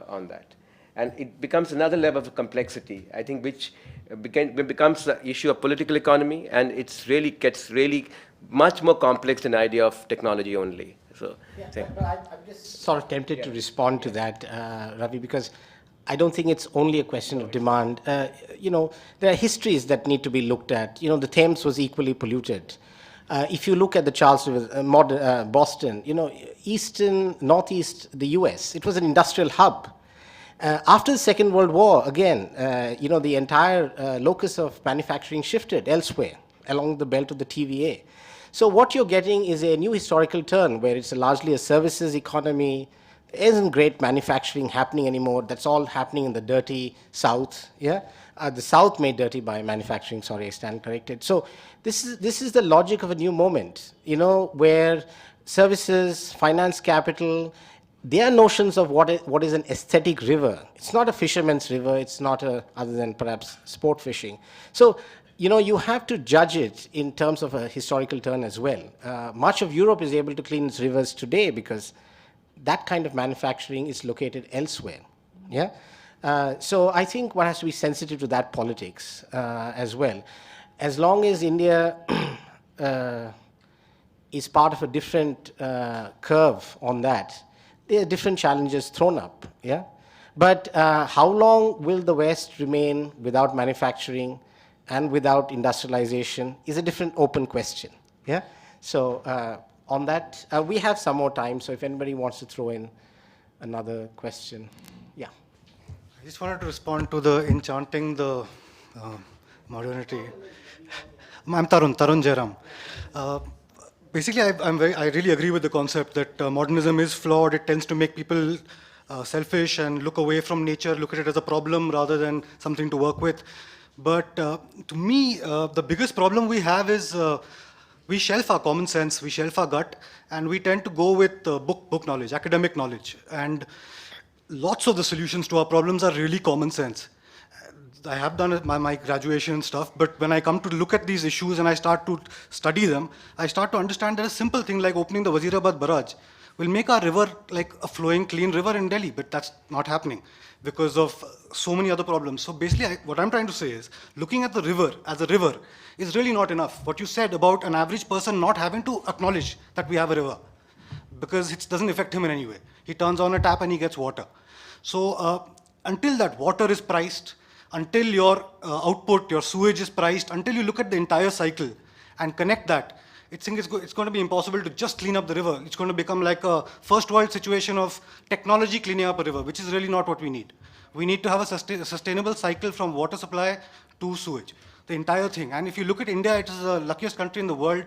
on that? And it becomes another level of complexity, I think, which becomes the issue of political economy, and gets really much more complex than the idea of technology only. So, but I'm just sort of tempted to respond to that, Ravi, because I don't think it's only a question of demand. There are histories that need to be looked at. The Thames was equally polluted. If you look at the Charles River, Boston, northeast, the US, it was an industrial hub. After the Second World War, again, the entire locus of manufacturing shifted elsewhere along the belt of the TVA. So what you're getting is a new historical turn where it's largely a services economy. There isn't great manufacturing happening anymore. That's all happening in the dirty South. Yeah, the South made dirty by manufacturing. Sorry, I stand corrected. So this is the logic of a new moment. Where services, finance, capital, their notions of what is an aesthetic river. It's not a fisherman's river. It's not other than perhaps sport fishing. So. You have to judge it in terms of a historical turn as well. Much of Europe is able to clean its rivers today because that kind of manufacturing is located elsewhere. Yeah. So I think one has to be sensitive to that politics as well. As long as India is part of a different curve on that, there are different challenges thrown up. Yeah. But how long will the West remain without manufacturing and without industrialization is a different open question. Yeah. So on that, we have some more time. So if anybody wants to throw in another question, yeah. I just wanted to respond to the enchanting the modernity. I'm Tarun Jairam. Basically, I really agree with the concept that modernism is flawed. It tends to make people selfish and look away from nature, look at it as a problem rather than something to work with. But to me, the biggest problem we have is we shelf our common sense, we shelf our gut, and we tend to go with book knowledge, academic knowledge. And lots of the solutions to our problems are really common sense. I have done my graduation and stuff, but when I come to look at these issues and I start to study them, I start to understand that a simple thing like opening the Wazirabad barrage will make our river like a flowing, clean river in Delhi, but that's not happening because of so many other problems. So basically, what I'm trying to say is, looking at the river as a river is really not enough. What you said about an average person not having to acknowledge that we have a river, because it doesn't affect him in any way. He turns on a tap and he gets water. So until that water is priced, until your output, your sewage is priced, until you look at the entire cycle and connect that, it's going to be impossible to just clean up the river. It's going to become like a first world situation of technology cleaning up a river, which is really not what we need. We need to have a sustainable cycle from water supply to sewage, the entire thing. And if you look at India, it is the luckiest country in the world.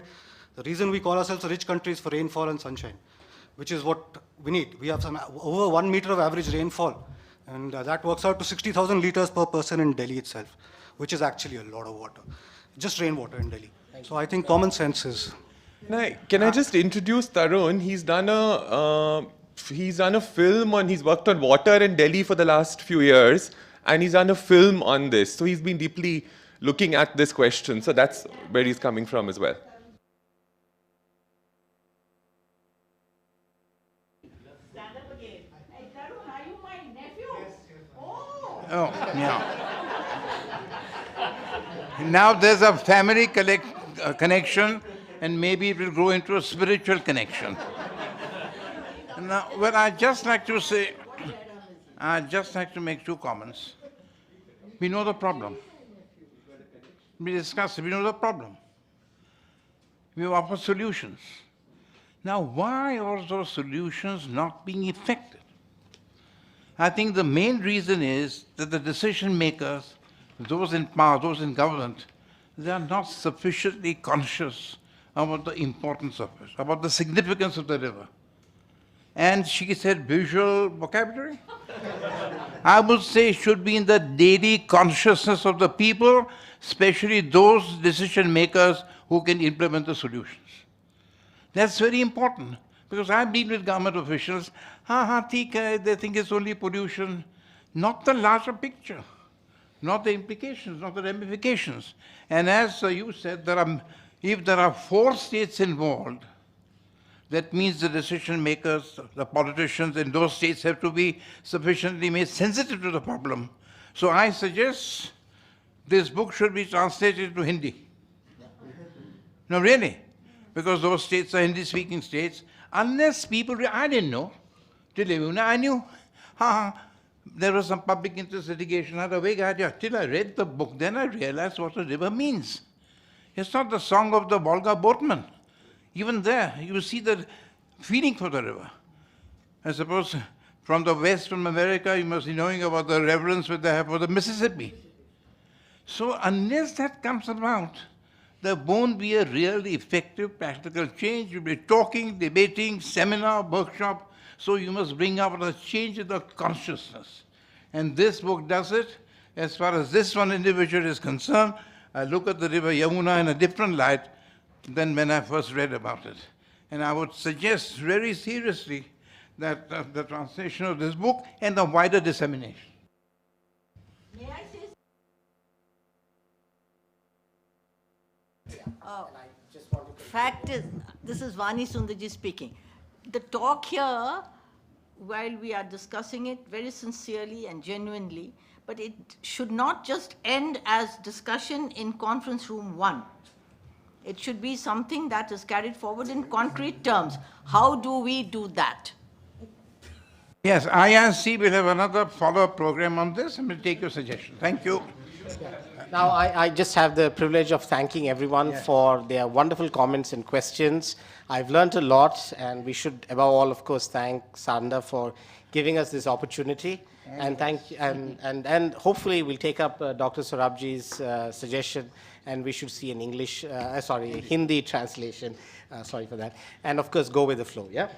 The reason we call ourselves a rich country is for rainfall and sunshine, which is what we need. We have over 1 meter of average rainfall, and that works out to 60,000 liters per person in Delhi itself, which is actually a lot of water, just rainwater in Delhi. So I think common sense is. Can I just introduce Tarun? He's done a film on. He's worked on water in Delhi for the last few years, and he's done a film on this. So he's been deeply looking at this question. So that's where he's coming from as well. Stand up again. Hey, Tarun, are you my nephew? Yes. Oh, yeah. Now there's a family connection, and maybe it will grow into a spiritual connection. Now, well, I'd just like to say, I'd just like to make two comments. We know the problem. We discussed it, we know the problem. We offer solutions. Now, why are those solutions not being effective? I think the main reason is that the decision makers, those in power, those in government, they are not sufficiently conscious about the importance of it, about the significance of the river. And she said visual vocabulary? I would say it should be in the daily consciousness of the people, especially those decision makers who can implement the solutions. That's very important, because I've been with government officials, they think it's only pollution, not the larger picture, not the implications, not the ramifications. And as you said, if there are 4 states involved, that means the decision makers, the politicians in those states have to be sufficiently made sensitive to the problem. So I suggest this book should be translated to Hindi. No, really, because those states are Hindi-speaking states. Unless people, I didn't know, till Yamuna I knew. There was some public interest litigation, I had a vague idea. Till I read the book, then I realized what a river means. It's not the song of the Volga boatman. Even there, you see the feeling for the river. I suppose from the West, from America, you must be knowing about the reverence that they have for the Mississippi. So unless that comes about, there won't be a really effective practical change. You'll be talking, debating, seminar, workshop. So you must bring about a change in the consciousness. And this book does it. As far as this one individual is concerned, I look at the river Yamuna in a different light than when I first read about it. And I would suggest very seriously that the translation of this book and the wider dissemination. May I say fact is, this is Vani Sundarji speaking. The talk here, while we are discussing it very sincerely and genuinely, but it should not just end as discussion in conference room 1. It should be something that is carried forward in concrete terms. How do we do that? Yes, IRC will have another follow-up program on this, and we'll take your suggestion. Thank you. Now, I just have the privilege of thanking everyone for their wonderful comments and questions. I've learned a lot, and we should, above all, of course, thank Sarandha for giving us this opportunity. And hopefully we'll take up Dr. Sorabji's suggestion, and we should see an Hindi translation. Sorry for that. And of course, go with the flow, yeah?